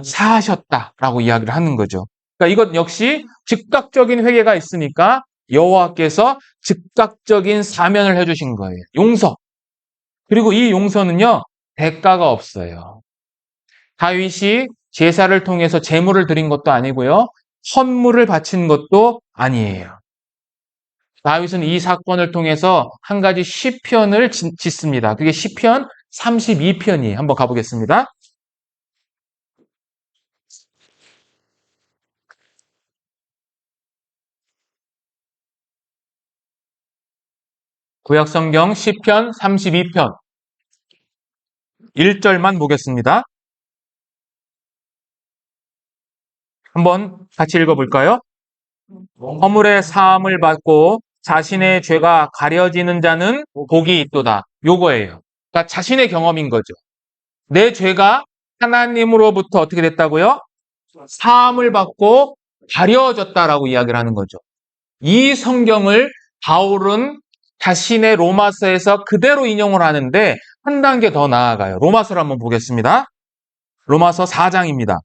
사하셨다라고 이야기를 하는 거죠. 그러니까 이것 역시 즉각적인 회개가 있으니까 여호와께서 즉각적인 사면을 해주신 거예요. 용서. 그리고 이 용서는요, 대가가 없어요. 다윗이 제사를 통해서 제물을 드린 것도 아니고요, 헌물을 바친 것도 아니에요. 다윗은 이 사건을 통해서 한 가지 시편을 짓습니다. 그게 시편 32편이에요. 한번 가보겠습니다. 구약성경 시편 32편 1절만 보겠습니다. 한번 같이 읽어볼까요? 허물의 사함을 받고 자신의 죄가 가려지는 자는 복이 있도다. 요거예요. 그러니까 자신의 경험인 거죠. 내 죄가 하나님으로부터 어떻게 됐다고요? 사함을 받고 가려졌다라고 이야기를 하는 거죠. 이 성경을 바울은 자신의 로마서에서 그대로 인용을 하는데 한 단계 더 나아가요. 로마서를 한번 보겠습니다. 로마서 4장입니다.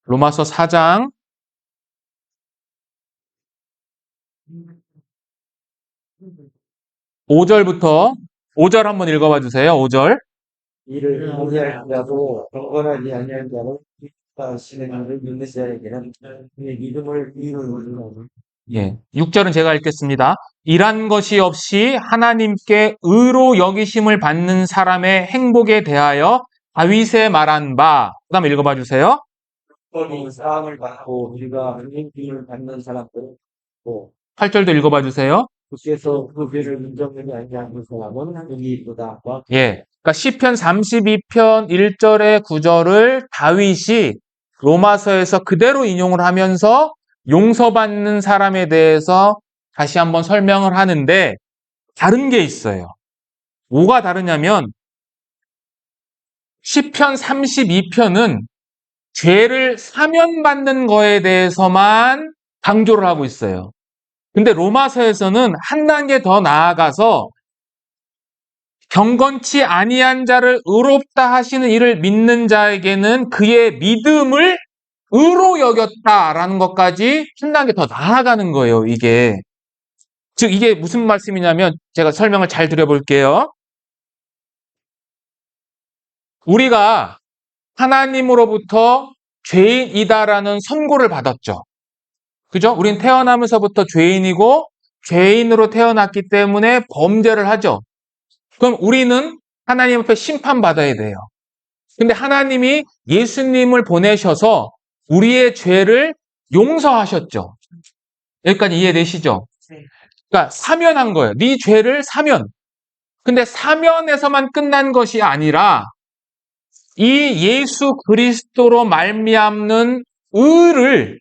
로마서 4장 5절부터 5절 한번 읽어봐 주세요. 5절. 이를 공개할 자도 경건하지 아니한 자는 실행하는 믿는 자에게는 그의 믿음을 이루는 예. 6절은 제가 읽겠습니다. 일한 것이 없이 하나님께 의로 여기심을 받는 사람의 행복에 대하여 다윗의 말한 바. 그다음에 읽어봐 주세요. 이 사함을 받고 우리가 하나님을 받는 사람들 또 8절도 읽어봐 주세요. 주께서 그 죄를 인정하지 아니하는 사람은 여기 있도다. 예. 그러니까 시편 32편 1절에 9절을 다윗이 로마서에서 그대로 인용을 하면서 용서받는 사람에 대해서 다시 한번 설명을 하는데 다른 게 있어요. 뭐가 다르냐면 시편 32편은 죄를 사면받는 거에 대해서만 강조를 하고 있어요. 근데 로마서에서는 한 단계 더 나아가서 경건치 아니한 자를 의롭다 하시는 이를 믿는 자에게는 그의 믿음을 의로 여겼다라는 것까지 한 단계 더 나아가는 거예요, 이게. 즉, 이게 무슨 말씀이냐면 제가 설명을 잘 드려볼게요. 우리가 하나님으로부터 죄인이다라는 선고를 받았죠. 그죠? 우린 태어나면서부터 죄인이고 죄인으로 태어났기 때문에 범죄를 하죠. 그럼 우리는 하나님 앞에 심판받아야 돼요. 근데 하나님이 예수님을 보내셔서 우리의 죄를 용서하셨죠. 여기까지 이해되시죠? 그러니까 사면한 거예요. 네 죄를 사면. 근데 사면에서만 끝난 것이 아니라 이 예수 그리스도로 말미암는 의를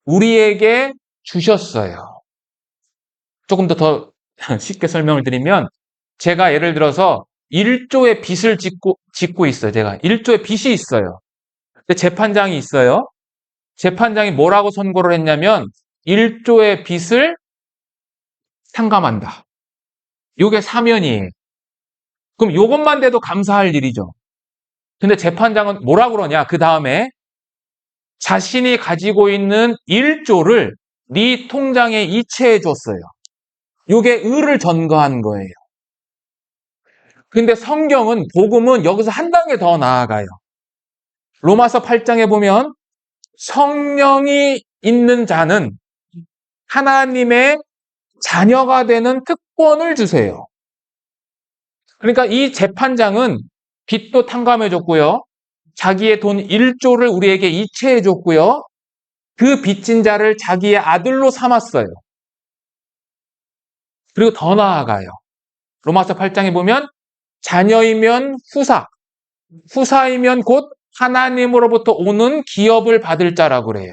우리에게 주셨어요. 조금 더 쉽게 설명을 드리면 제가 예를 들어서 1조의 빚을 짓고 있어요. 제가 1조의 빚이 있어요. 근데 재판장이 있어요. 재판장이 뭐라고 선고를 했냐면 1조의 빚을 탕감한다. 요게 사면이에요. 그럼 요것만 돼도 감사할 일이죠. 근데 재판장은 뭐라 그러냐? 그 다음에 자신이 가지고 있는 1조를 네 통장에 이체해 줬어요. 요게 의를 전거한 거예요. 근데 성경은, 복음은 여기서 한 단계 더 나아가요. 로마서 8장에 보면 성령이 있는 자는 하나님의 자녀가 되는 특권을 주세요. 그러니까 이 재판장은 빚도 탕감해 줬고요. 자기의 돈 1조를 우리에게 이체해 줬고요. 그 빚진 자를 자기의 아들로 삼았어요. 그리고 더 나아가요. 로마서 8장에 보면 자녀이면 후사, 후사이면 곧 하나님으로부터 오는 기업을 받을 자라고 그래요.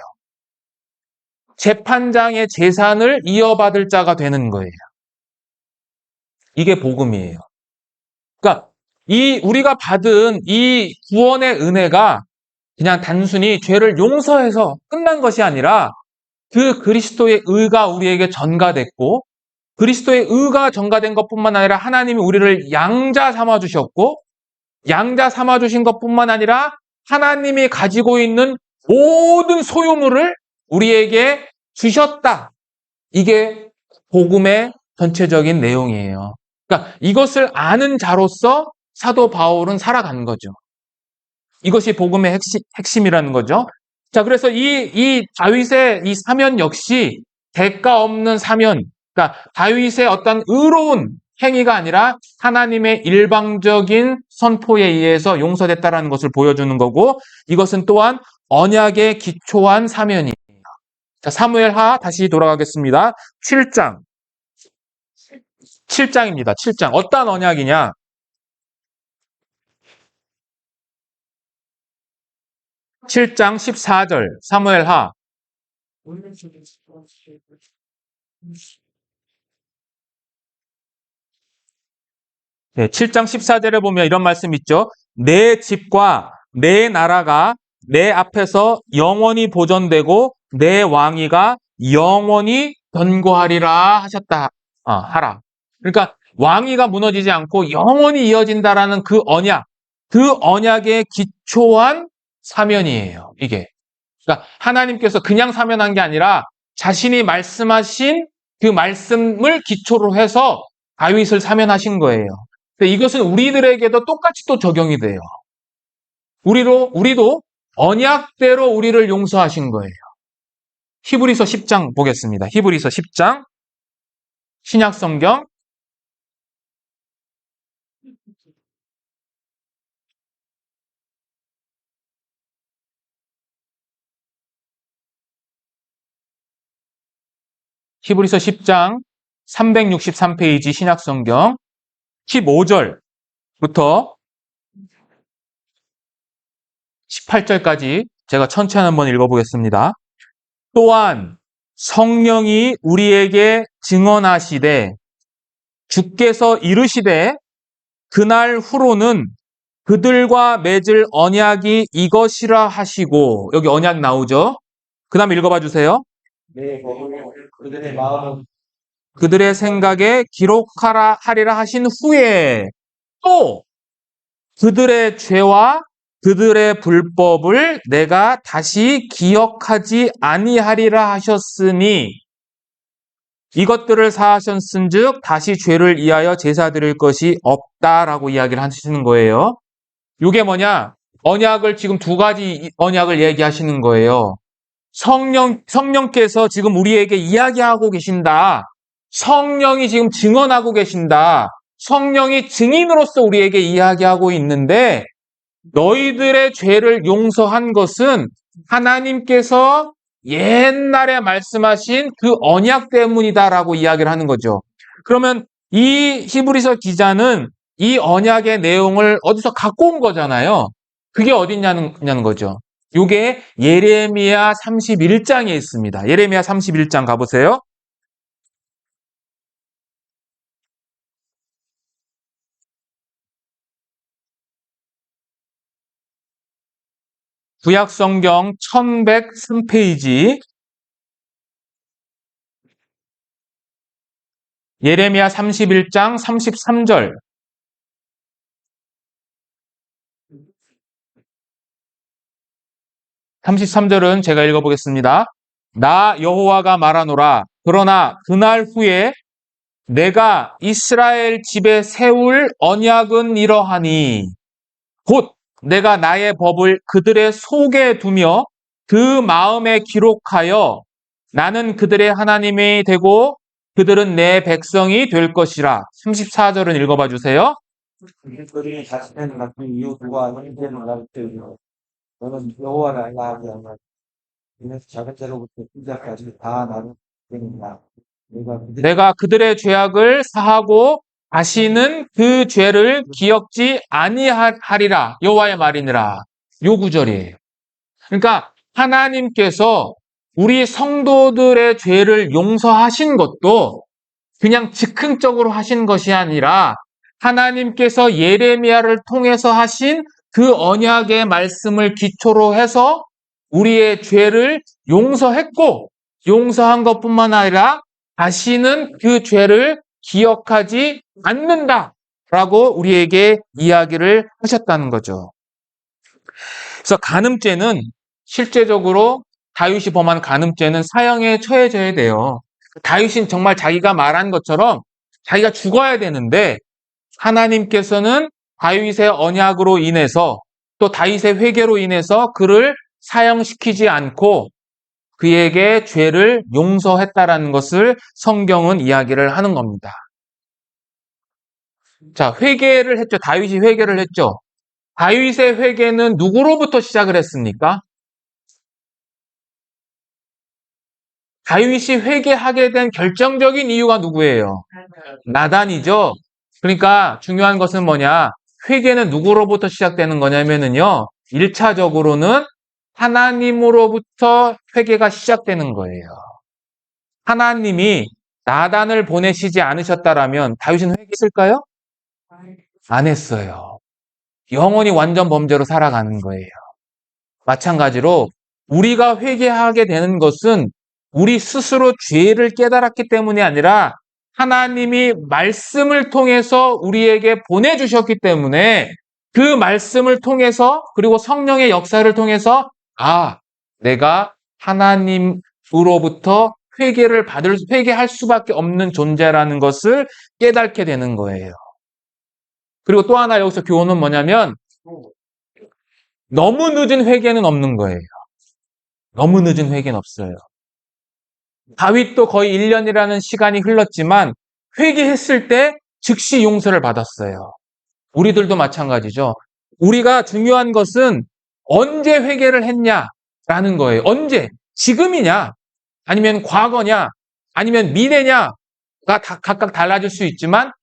재판장의 재산을 이어받을 자가 되는 거예요. 이게 복음이에요. 그러니까 우리가 받은 이 구원의 은혜가 그냥 단순히 죄를 용서해서 끝난 것이 아니라 그 그리스도의 의가 우리에게 전가됐고, 그리스도의 의가 전가된 것뿐만 아니라 하나님이 우리를 양자 삼아 주셨고, 양자 삼아 주신 것뿐만 아니라 하나님이 가지고 있는 모든 소유물을 우리에게 주셨다. 이게 복음의 전체적인 내용이에요. 그러니까 이것을 아는 자로서 사도 바울은 살아간 거죠. 이것이 복음의 핵심이라는 거죠. 자, 그래서 이 다윗의 이 사면 역시 대가 없는 사면, 그러니까 다윗의 어떤 의로운 행위가 아니라 하나님의 일방적인 선포에 의해서 용서됐다라는 것을 보여주는 거고, 이것은 또한 언약에 기초한 사면이에요. 자, 사무엘하 다시 돌아가겠습니다. 7장. 7장입니다. 7장. 어떤 언약이냐? 7장 14절. 사무엘하. 네, 7장 14절에 보면 이런 말씀 있죠. 내 집과 내 나라가 내 앞에서 영원히 보존되고 내 왕위가 영원히 견고하리라 하셨다. 하라. 그러니까 왕위가 무너지지 않고 영원히 이어진다라는 그 언약, 그 언약에 기초한 사면이에요. 이게. 그러니까 하나님께서 그냥 사면한 게 아니라 자신이 말씀하신 그 말씀을 기초로 해서 다윗을 사면하신 거예요. 근데 이것은 우리들에게도 똑같이 또 적용이 돼요. 우리도 언약대로 우리를 용서하신 거예요. 히브리서 10장 보겠습니다. 히브리서 10장 신약성경 히브리서 10장 363페이지 신약성경 15절부터 18절까지 제가 천천히 한번 읽어보겠습니다. 또한 성령이 우리에게 증언하시되 주께서 이르시되 그날 후로는 그들과 맺을 언약이 이것이라 하시고, 여기 언약 나오죠? 그 다음에 읽어봐 주세요. 내 법을 그들의 마음은 그들의 생각에 기록하라 하리라 하신 후에 또 그들의 죄와 그들의 불법을 내가 다시 기억하지 아니하리라 하셨으니 이것들을 사하셨은즉 다시 죄를 이하여 제사 드릴 것이 없다라고 이야기를 하시는 거예요. 이게 뭐냐? 언약을 지금 두 가지 언약을 얘기하시는 거예요. 성령께서 지금 우리에게 이야기하고 계신다. 성령이 지금 증언하고 계신다. 성령이 증인으로서 우리에게 이야기하고 있는데 너희들의 죄를 용서한 것은 하나님께서 옛날에 말씀하신 그 언약 때문이다라고 이야기를 하는 거죠. 그러면 이 히브리서 기자는 이 언약의 내용을 어디서 갖고 온 거잖아요. 그게 어딨냐는 거죠. 이게 예레미야 31장에 있습니다. 예레미야 31장 가보세요. 구약성경 1103페이지 예레미야 31장 33절 33절은 제가 읽어보겠습니다. 나 여호와가 말하노라. 그러나 그날 후에 내가 이스라엘 집에 세울 언약은 이러하니 곧 내가 나의 법을 그들의 속에 두며 그 마음에 기록하여 나는 그들의 하나님이 되고 그들은 내 백성이 될 것이라. 34절은 읽어봐 주세요. 그들이 자신의 같은 이웃과 형제를 나를 때리며 너는 여호와를 알라 하며 이에서 작은 자로부터 큰 자까지 다 나를 때린다. 내가 그들의 죄악을 사하고 다시는 그 죄를 기억지 아니하리라. 여호와의 말이니라. 요 구절이에요. 그러니까 하나님께서 우리 성도들의 죄를 용서하신 것도 그냥 즉흥적으로 하신 것이 아니라 하나님께서 예레미야를 통해서 하신 그 언약의 말씀을 기초로 해서 우리의 죄를 용서했고 용서한 것뿐만 아니라 다시는 그 죄를 기억하지 않는다라고 우리에게 이야기를 하셨다는 거죠. 그래서 간음죄는 실제적으로 다윗이 범한 간음죄는 사형에 처해져야 돼요. 다윗은 정말 자기가 말한 것처럼 자기가 죽어야 되는데 하나님께서는 다윗의 언약으로 인해서 또 다윗의 회개로 인해서 그를 사형시키지 않고 그에게 죄를 용서했다라는 것을 성경은 이야기를 하는 겁니다. 자, 회개를 했죠. 다윗이 회개를 했죠. 다윗의 회개는 누구로부터 시작을 했습니까? 다윗이 회개하게 된 결정적인 이유가 누구예요? 나단이죠. 그러니까 중요한 것은 뭐냐? 회개는 누구로부터 시작되는 거냐면은요. 1차적으로는 하나님으로부터 회개가 시작되는 거예요. 하나님이 나단을 보내시지 않으셨다라면 다윗은 회개했을까요? 안 했어요. 영원히 완전 범죄로 살아가는 거예요. 마찬가지로 우리가 회개하게 되는 것은 우리 스스로 죄를 깨달았기 때문이 아니라 하나님이 말씀을 통해서 우리에게 보내주셨기 때문에 그 말씀을 통해서 그리고 성령의 역사를 통해서 내가 하나님으로부터 회개할 수밖에 없는 존재라는 것을 깨닫게 되는 거예요. 그리고 또 하나 여기서 교훈은 뭐냐면 너무 늦은 회개는 없는 거예요. 너무 늦은 회개는 없어요. 다윗도 거의 1년이라는 시간이 흘렀지만 회개했을 때 즉시 용서를 받았어요. 우리들도 마찬가지죠. 우리가 중요한 것은 언제 회개를 했냐라는 거예요. 언제? 지금이냐? 아니면 과거냐? 아니면 미래냐가 각각 달라질 수 있지만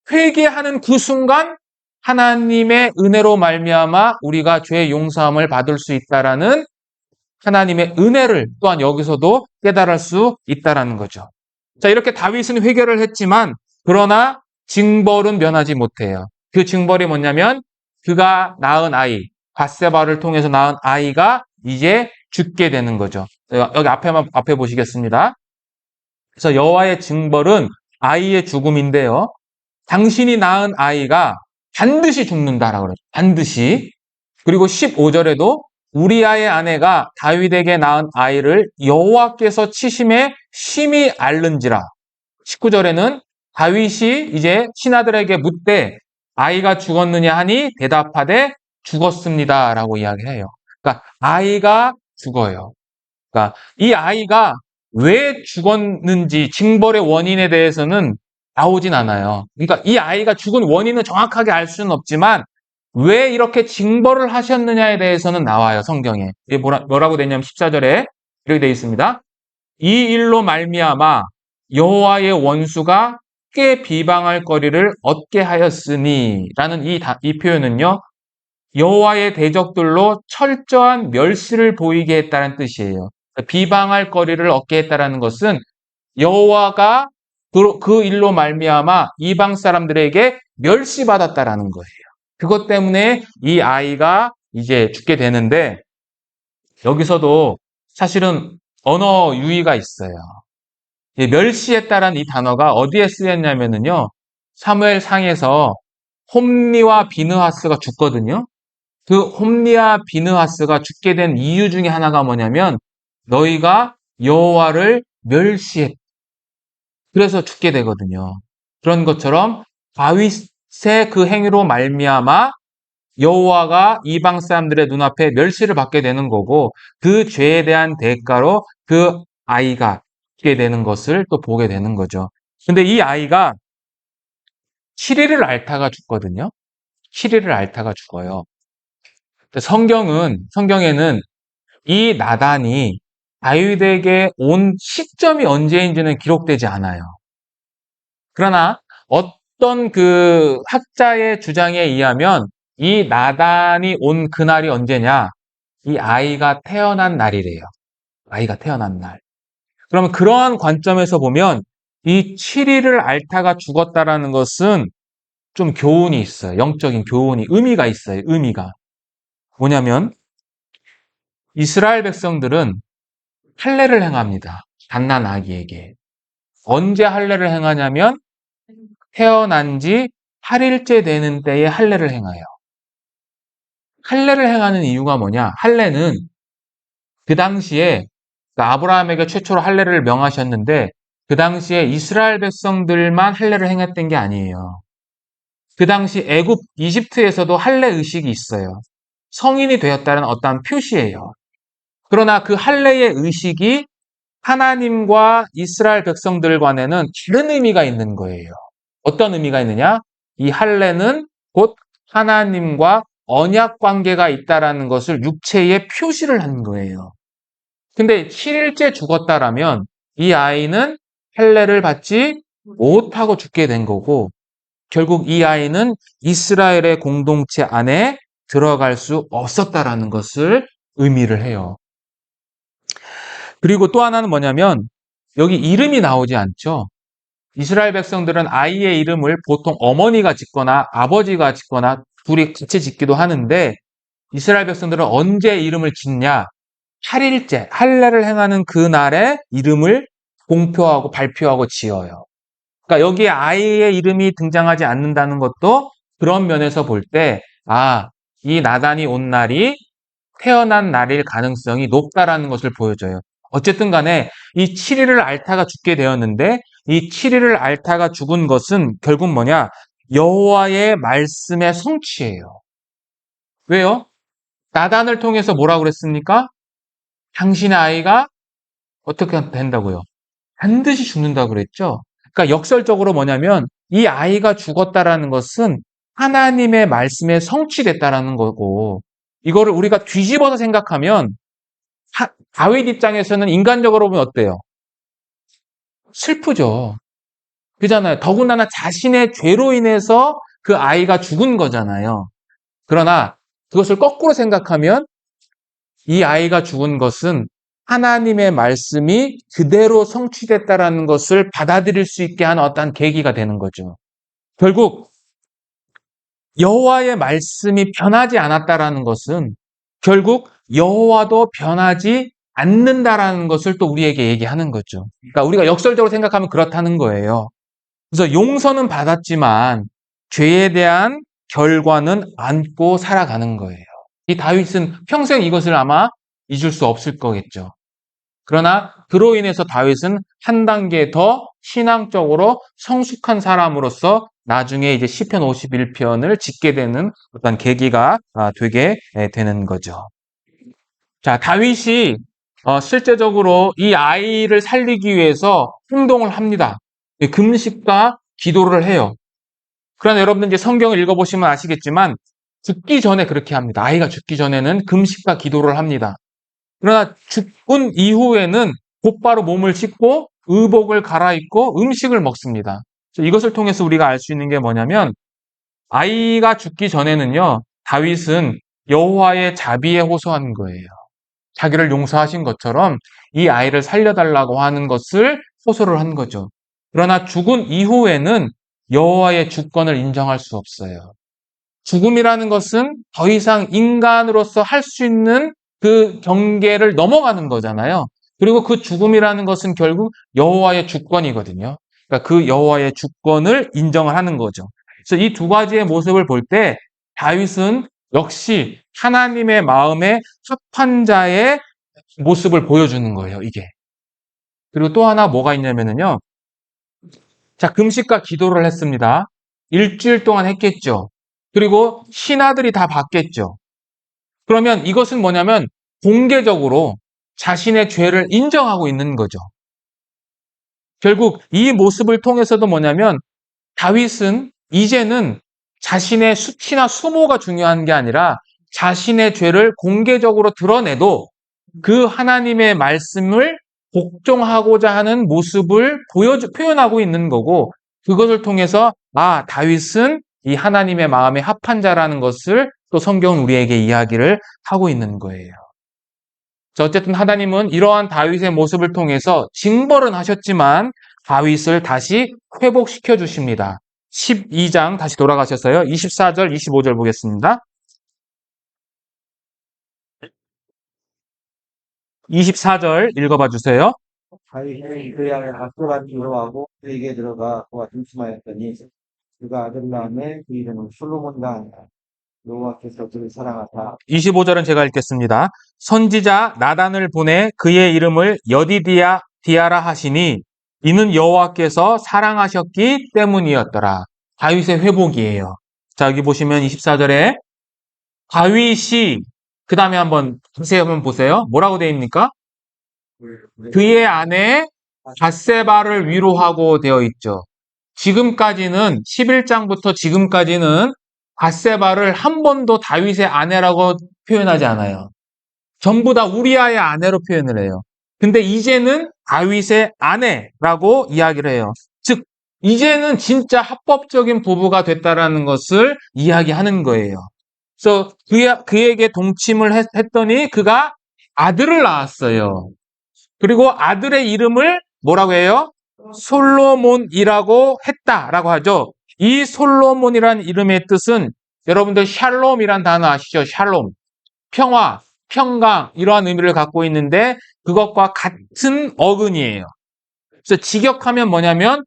회개하는 그 순간 하나님의 은혜로 말미암아 우리가 죄의 용서함을 받을 수 있다라는 하나님의 은혜를 또한 여기서도 깨달을 수 있다라는 거죠. 자, 이렇게 다윗은 회개를 했지만 그러나 징벌은 면하지 못해요. 그 징벌이 뭐냐면 그가 낳은 아이, 밧세바를 통해서 낳은 아이가 이제 죽게 되는 거죠. 여기 앞에 보시겠습니다. 그래서 여호와의 징벌은 아이의 죽음인데요. 당신이 낳은 아이가 반드시 죽는다라고 그래요. 반드시. 그리고 15절에도 우리아의 아내가 다윗에게 낳은 아이를 여호와께서 치심에 심히 앓는지라. 19절에는 다윗이 이제 신하들에게 묻되 아이가 죽었느냐 하니 대답하되 죽었습니다라고 이야기해요. 그러니까 아이가 죽어요. 그러니까 이 아이가 왜 죽었는지 징벌의 원인에 대해서는 나오진 않아요. 그러니까 이 아이가 죽은 원인은 정확하게 알 수는 없지만 왜 이렇게 징벌을 하셨느냐에 대해서는 나와요, 성경에. 이게 뭐라고 되냐면 14절에 이렇게 되어 있습니다. 이 일로 말미암아 여호와의 원수가 꽤 비방할 거리를 얻게 하였으니 라는 이 표현은요. 여호와의 대적들로 철저한 멸시를 보이게 했다는 뜻이에요. 비방할 거리를 얻게 했다는 것은 여호와가 그 일로 말미암아 이방 사람들에게 멸시받았다라는 거예요. 그것 때문에 이 아이가 이제 죽게 되는데 여기서도 사실은 언어 유의가 있어요. 멸시했다라는 이 단어가 어디에 쓰였냐면은요, 사무엘 상에서 홈리와 비느하스가 죽거든요. 그 홈리와 비느하스가 죽게 된 이유 중에 하나가 뭐냐면 너희가 여호와를 멸시했. 그래서 죽게 되거든요. 그런 것처럼 다윗의 그 행위로 말미암아 여호와가 이방 사람들의 눈앞에 멸시를 받게 되는 거고 그 죄에 대한 대가로 그 아이가 죽게 되는 것을 또 보게 되는 거죠. 근데 이 아이가 7일을 앓다가 죽거든요. 7일을 앓다가 죽어요. 성경에는 이 나단이 다윗에게 온 시점이 언제인지는 기록되지 않아요. 그러나 어떤 그 학자의 주장에 의하면 이 나단이 온 그날이 언제냐? 이 아이가 태어난 날이래요. 아이가 태어난 날. 그러면 그러한 관점에서 보면 이 7일을 앓다가 죽었다라는 것은 좀 교훈이 있어요. 영적인 교훈이, 의미가 있어요. 의미가. 뭐냐면 이스라엘 백성들은 할례를 행합니다. 갓난 아기에게. 언제 할례를 행하냐면 태어난 지 8일째 되는 때에 할례를 행해요. 할례를 행하는 이유가 뭐냐? 할례는 그 당시에 아브라함에게 최초로 할례를 명하셨는데 그 당시에 이스라엘 백성들만 할례를 행했던 게 아니에요. 그 당시 이집트에서도 할례 의식이 있어요. 성인이 되었다는 어떠한 표시예요. 그러나 그 할례의 의식이 하나님과 이스라엘 백성들 간에는 다른 의미가 있는 거예요. 어떤 의미가 있느냐? 이 할례는 곧 하나님과 언약 관계가 있다라는 것을 육체에 표시를 한 거예요. 근데 7일째 죽었다라면 이 아이는 할례를 받지 못하고 죽게 된 거고 결국 이 아이는 이스라엘의 공동체 안에 들어갈 수 없었다라는 것을 의미를 해요. 그리고 또 하나는 뭐냐면 여기 이름이 나오지 않죠. 이스라엘 백성들은 아이의 이름을 보통 어머니가 짓거나 아버지가 짓거나 둘이 같이 짓기도 하는데 이스라엘 백성들은 언제 이름을 짓냐? 8일째, 할례를 행하는 그날에 이름을 공표하고 발표하고 지어요. 그러니까 여기에 아이의 이름이 등장하지 않는다는 것도 그런 면에서 볼 때, 이 나단이 온 날이 태어난 날일 가능성이 높다라는 것을 보여줘요. 어쨌든 간에 이 7일을 앓다가 죽게 되었는데 이 7일을 앓다가 죽은 것은 결국 뭐냐? 여호와의 말씀의 성취예요. 왜요? 나단을 통해서 뭐라고 그랬습니까? 당신의 아이가 어떻게 된다고요? 반드시 죽는다고 그랬죠? 그러니까 역설적으로 뭐냐면 이 아이가 죽었다라는 것은 하나님의 말씀에 성취됐다라는 거고 이거를 우리가 뒤집어서 생각하면 다윗 입장에서는 인간적으로 보면 어때요? 슬프죠. 그잖아요. 더군다나 자신의 죄로 인해서 그 아이가 죽은 거잖아요. 그러나 그것을 거꾸로 생각하면 이 아이가 죽은 것은 하나님의 말씀이 그대로 성취됐다라는 것을 받아들일 수 있게 하는 어떠한 계기가 되는 거죠. 결국 여호와의 말씀이 변하지 않았다라는 것은 결국 여호와도 변하지 않는다라는 것을 또 우리에게 얘기하는 거죠. 그러니까 우리가 역설적으로 생각하면 그렇다는 거예요. 그래서 용서는 받았지만 죄에 대한 결과는 안고 살아가는 거예요. 이 다윗은 평생 이것을 아마 잊을 수 없을 거겠죠. 그러나 그로 인해서 다윗은 한 단계 더 신앙적으로 성숙한 사람으로서 나중에 이제 시편 51편을 짓게 되는 어떤 계기가 되게 되는 거죠. 자, 다윗이 실제적으로 이 아이를 살리기 위해서 행동을 합니다. 금식과 기도를 해요. 그러나 여러분들 이제 성경을 읽어보시면 아시겠지만 죽기 전에 그렇게 합니다. 아이가 죽기 전에는 금식과 기도를 합니다. 그러나 죽은 이후에는 곧바로 몸을 씻고 의복을 갈아입고 음식을 먹습니다. 이것을 통해서 우리가 알 수 있는 게 뭐냐면 아이가 죽기 전에는요. 다윗은 여호와의 자비에 호소한 거예요. 자기를 용서하신 것처럼 이 아이를 살려달라고 하는 것을 호소를 한 거죠. 그러나 죽은 이후에는 여호와의 주권을 인정할 수 없어요. 죽음이라는 것은 더 이상 인간으로서 할 수 있는 그 경계를 넘어가는 거잖아요. 그리고 그 죽음이라는 것은 결국 여호와의 주권이거든요. 그러니까 그 여호와의 주권을 인정을 하는 거죠. 그래서 이 두 가지의 모습을 볼 때 다윗은 역시 하나님의 마음에 합한 자의 모습을 보여주는 거예요, 이게. 그리고 또 하나 뭐가 있냐면요. 자, 금식과 기도를 했습니다. 일주일 동안 했겠죠. 그리고 신하들이 다 봤겠죠. 그러면 이것은 뭐냐면 공개적으로 자신의 죄를 인정하고 있는 거죠. 결국 이 모습을 통해서도 뭐냐면 다윗은 이제는 자신의 수치나 수모가 중요한 게 아니라 자신의 죄를 공개적으로 드러내도 그 하나님의 말씀을 복종하고자 하는 모습을 표현하고 있는 거고, 그것을 통해서 다윗은 이 하나님의 마음에 합한 자라는 것을 또 성경은 우리에게 이야기를 하고 있는 거예요. 자, 어쨌든 하나님은 이러한 다윗의 모습을 통해서 징벌은 하셨지만 다윗을 다시 회복시켜 주십니다. 12장 다시 돌아가셨어요. 24절, 25절 보겠습니다. 24절 읽어봐 주세요. 다윗이 그의 아내 악도란 기로하고 그에게 들어가 그와 동침하였더니 그가 아들 낳음에 그 이름은 솔로몬이라 하니라. 여호와께서 그를 사랑하사 25절은 제가 읽겠습니다. 선지자 나단을 보내 그의 이름을 디아라 하시니 이는 여호와께서 사랑하셨기 때문이었더라. 다윗의 회복이에요. 자, 여기 보시면 24절에 다윗이 그 다음에 한번 자세히 한번 보세요. 뭐라고 되어 있습니까? 그의 아내 밧세바를 위로하고 되어 있죠. 지금까지는 11장부터 지금까지는 밧세바를 한 번도 다윗의 아내라고 표현하지 않아요. 전부 다 우리아의 아내로 표현을 해요. 근데 이제는 다윗의 아내라고 이야기를 해요. 즉 이제는 진짜 합법적인 부부가 됐다라는 것을 이야기하는 거예요. 그래서 그에게 동침을 했더니 그가 아들을 낳았어요. 그리고 아들의 이름을 뭐라고 해요? 솔로몬이라고 했다라고 하죠. 이 솔로몬이라는 이름의 뜻은 여러분들 샬롬이란 단어 아시죠? 샬롬. 평화, 평강 이러한 의미를 갖고 있는데 그것과 같은 어근이에요. 그래서 직역하면 뭐냐면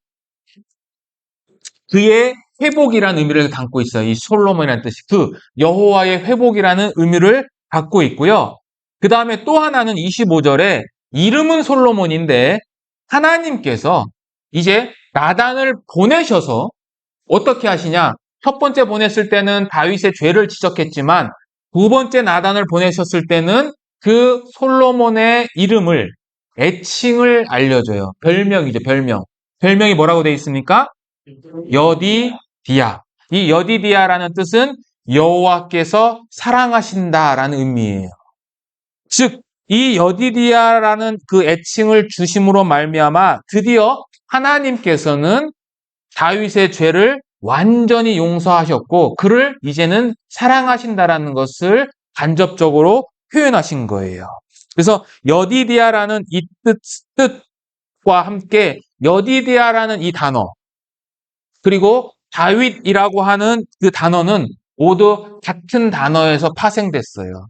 그의 회복이라는 의미를 담고 있어요. 이 솔로몬이라는 뜻이 그 여호와의 회복이라는 의미를 갖고 있고요. 그 다음에 또 하나는 25절에 이름은 솔로몬인데 하나님께서 이제 나단을 보내셔서 어떻게 하시냐? 첫 번째 보냈을 때는 다윗의 죄를 지적했지만 두 번째 나단을 보내셨을 때는 그 솔로몬의 이름을 애칭을 알려줘요. 별명이죠, 별명. 별명이 뭐라고 되어 있습니까? 여디디아. 이 여디디아라는 뜻은 여호와께서 사랑하신다라는 의미예요. 즉, 이 여디디아라는 그 애칭을 주심으로 말미암아 드디어 하나님께서는 다윗의 죄를 완전히 용서하셨고 그를 이제는 사랑하신다라는 것을 간접적으로 표현하신 거예요. 그래서 여디디아라는 이 뜻과 함께 여디디아라는 이 단어 그리고 다윗이라고 하는 그 단어는 모두 같은 단어에서 파생됐어요.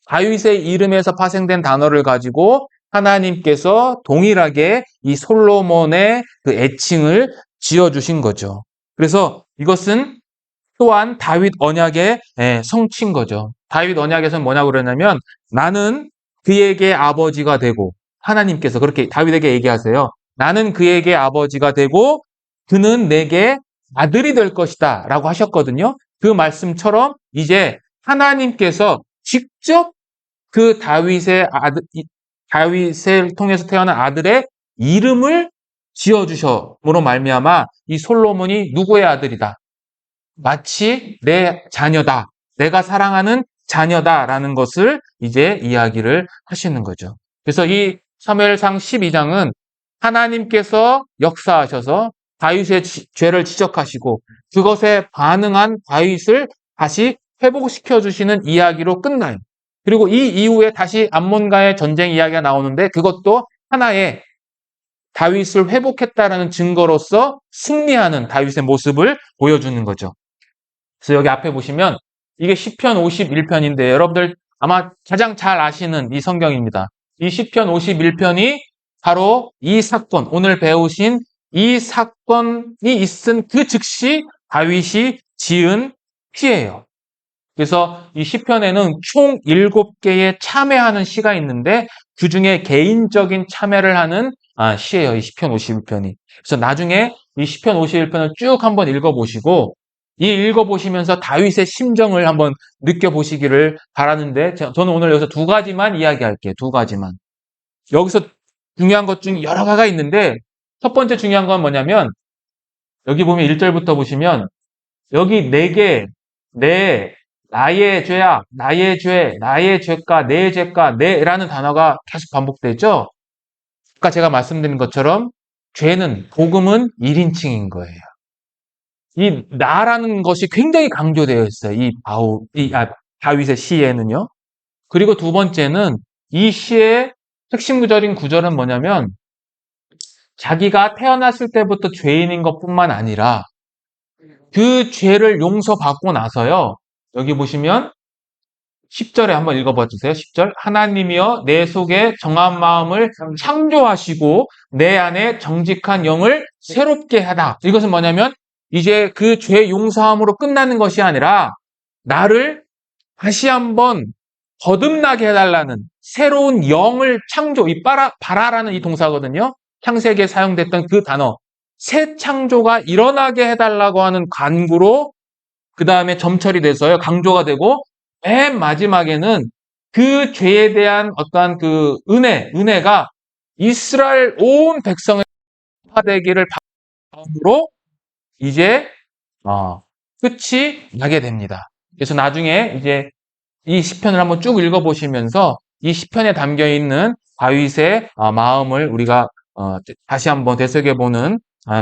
다윗의 이름에서 파생된 단어를 가지고 하나님께서 동일하게 이 솔로몬의 그 애칭을 지어주신 거죠. 그래서 이것은 또한 다윗 언약의 성취인 거죠. 다윗 언약에서는 뭐냐고 그러냐면 나는 그에게 아버지가 되고 하나님께서 그렇게 다윗에게 얘기하세요. 나는 그에게 아버지가 되고 그는 내게 아들이 될 것이다 라고 하셨거든요. 그 말씀처럼 이제 하나님께서 직접 그 다윗을 통해서 태어난 아들의 이름을 지어주셔므로 말미암아 이 솔로몬이 누구의 아들이다? 마치 내 자녀다. 내가 사랑하는 자녀다라는 것을 이제 이야기를 하시는 거죠. 그래서 이 사무엘상 12장은 하나님께서 역사하셔서 다윗의 죄를 지적하시고 그것에 반응한 다윗을 다시 회복시켜 주시는 이야기로 끝나요. 그리고 이 이후에 다시 암몬과의 전쟁 이야기가 나오는데 그것도 하나의 다윗을 회복했다라는 증거로서 승리하는 다윗의 모습을 보여주는 거죠. 그래서 여기 앞에 보시면 이게 시편 51편인데 여러분들 아마 가장 잘 아시는 이 성경입니다. 이 시편 51편이 바로 이 사건, 오늘 배우신 이 사건이 있은 그 즉시 다윗이 지은 시예요. 그래서 이 시편에는 총 7개의 참회하는 시가 있는데 그 중에 개인적인 참회를 하는 시예요. 이 시편 51편이. 그래서 나중에 이 시편 51편을 쭉 한번 읽어보시고 이 읽어보시면서 다윗의 심정을 한번 느껴보시기를 바라는데 저는 오늘 여기서 두 가지만 이야기할게요. 두 가지만. 여기서 중요한 것 중에 여러 가지가 있는데 첫 번째 중요한 건 뭐냐면 여기 보면 1절부터 보시면 여기 내, 나의 죄야, 나의 죄, 나의 죄가, 내 죄가, 내라는 단어가 계속 반복되죠? 아까 제가 말씀드린 것처럼 죄는, 복음은 1인칭인 거예요. 이 나라는 것이 굉장히 강조되어 있어요. 다윗의 시에는요. 그리고 두 번째는 이 시의 핵심 구절인 구절은 뭐냐면 자기가 태어났을 때부터 죄인인 것뿐만 아니라 그 죄를 용서받고 나서요. 여기 보시면 10절에 한번 읽어봐 주세요. 10절. 하나님이여 내 속에 정한 마음을 창조하시고 내 안에 정직한 영을 새롭게 하다. 이것은 뭐냐면 이제 그 죄 용서함으로 끝나는 것이 아니라 나를 다시 한번 거듭나게 해달라는 새로운 영을 창조. 이 바라라는 이 동사거든요. 창세기에 사용됐던 그 단어. 새 창조가 일어나게 해달라고 하는 간구로 그 다음에 점철이 돼서요. 강조가 되고 맨 마지막에는 그 죄에 대한 어떠한 그 은혜가 이스라엘 온 백성에 파되기를 바람으로 이제 끝이 나게 됩니다. 그래서 나중에 이제 이 시편을 한번 쭉 읽어보시면서 이 시편에 담겨 있는 다윗의 마음을 우리가 다시 한번 되새겨보는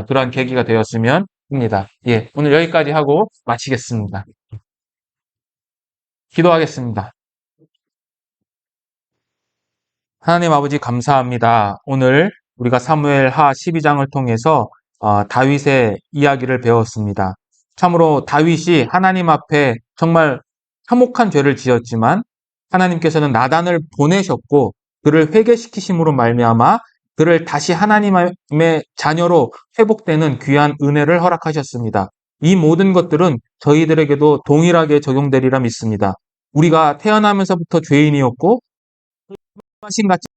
그러한 계기가 되었으면 합니다. 예, 오늘 여기까지 하고 마치겠습니다. 기도하겠습니다. 하나님 아버지 감사합니다. 오늘 우리가 사무엘 하 12장을 통해서 다윗의 이야기를 배웠습니다. 참으로 다윗이 하나님 앞에 정말 참혹한 죄를 지었지만 하나님께서는 나단을 보내셨고 그를 회개시키심으로 말미암아 그를 다시 하나님의 자녀로 회복되는 귀한 은혜를 허락하셨습니다. 이 모든 것들은 저희들에게도 동일하게 적용되리라 믿습니다. 우리가 태어나면서부터 죄인이었고 하신 같이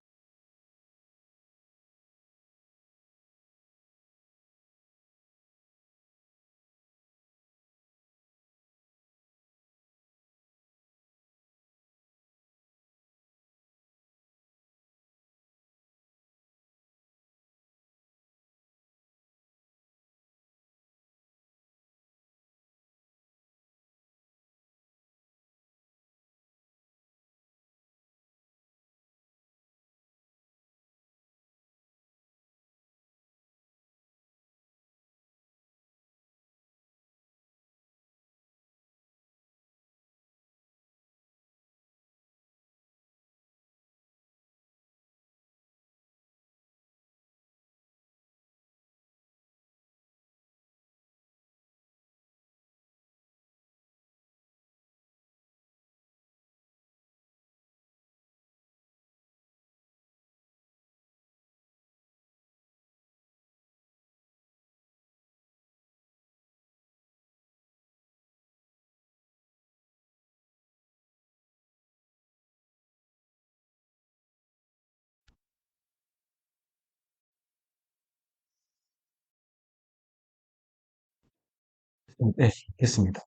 네, 했습니다.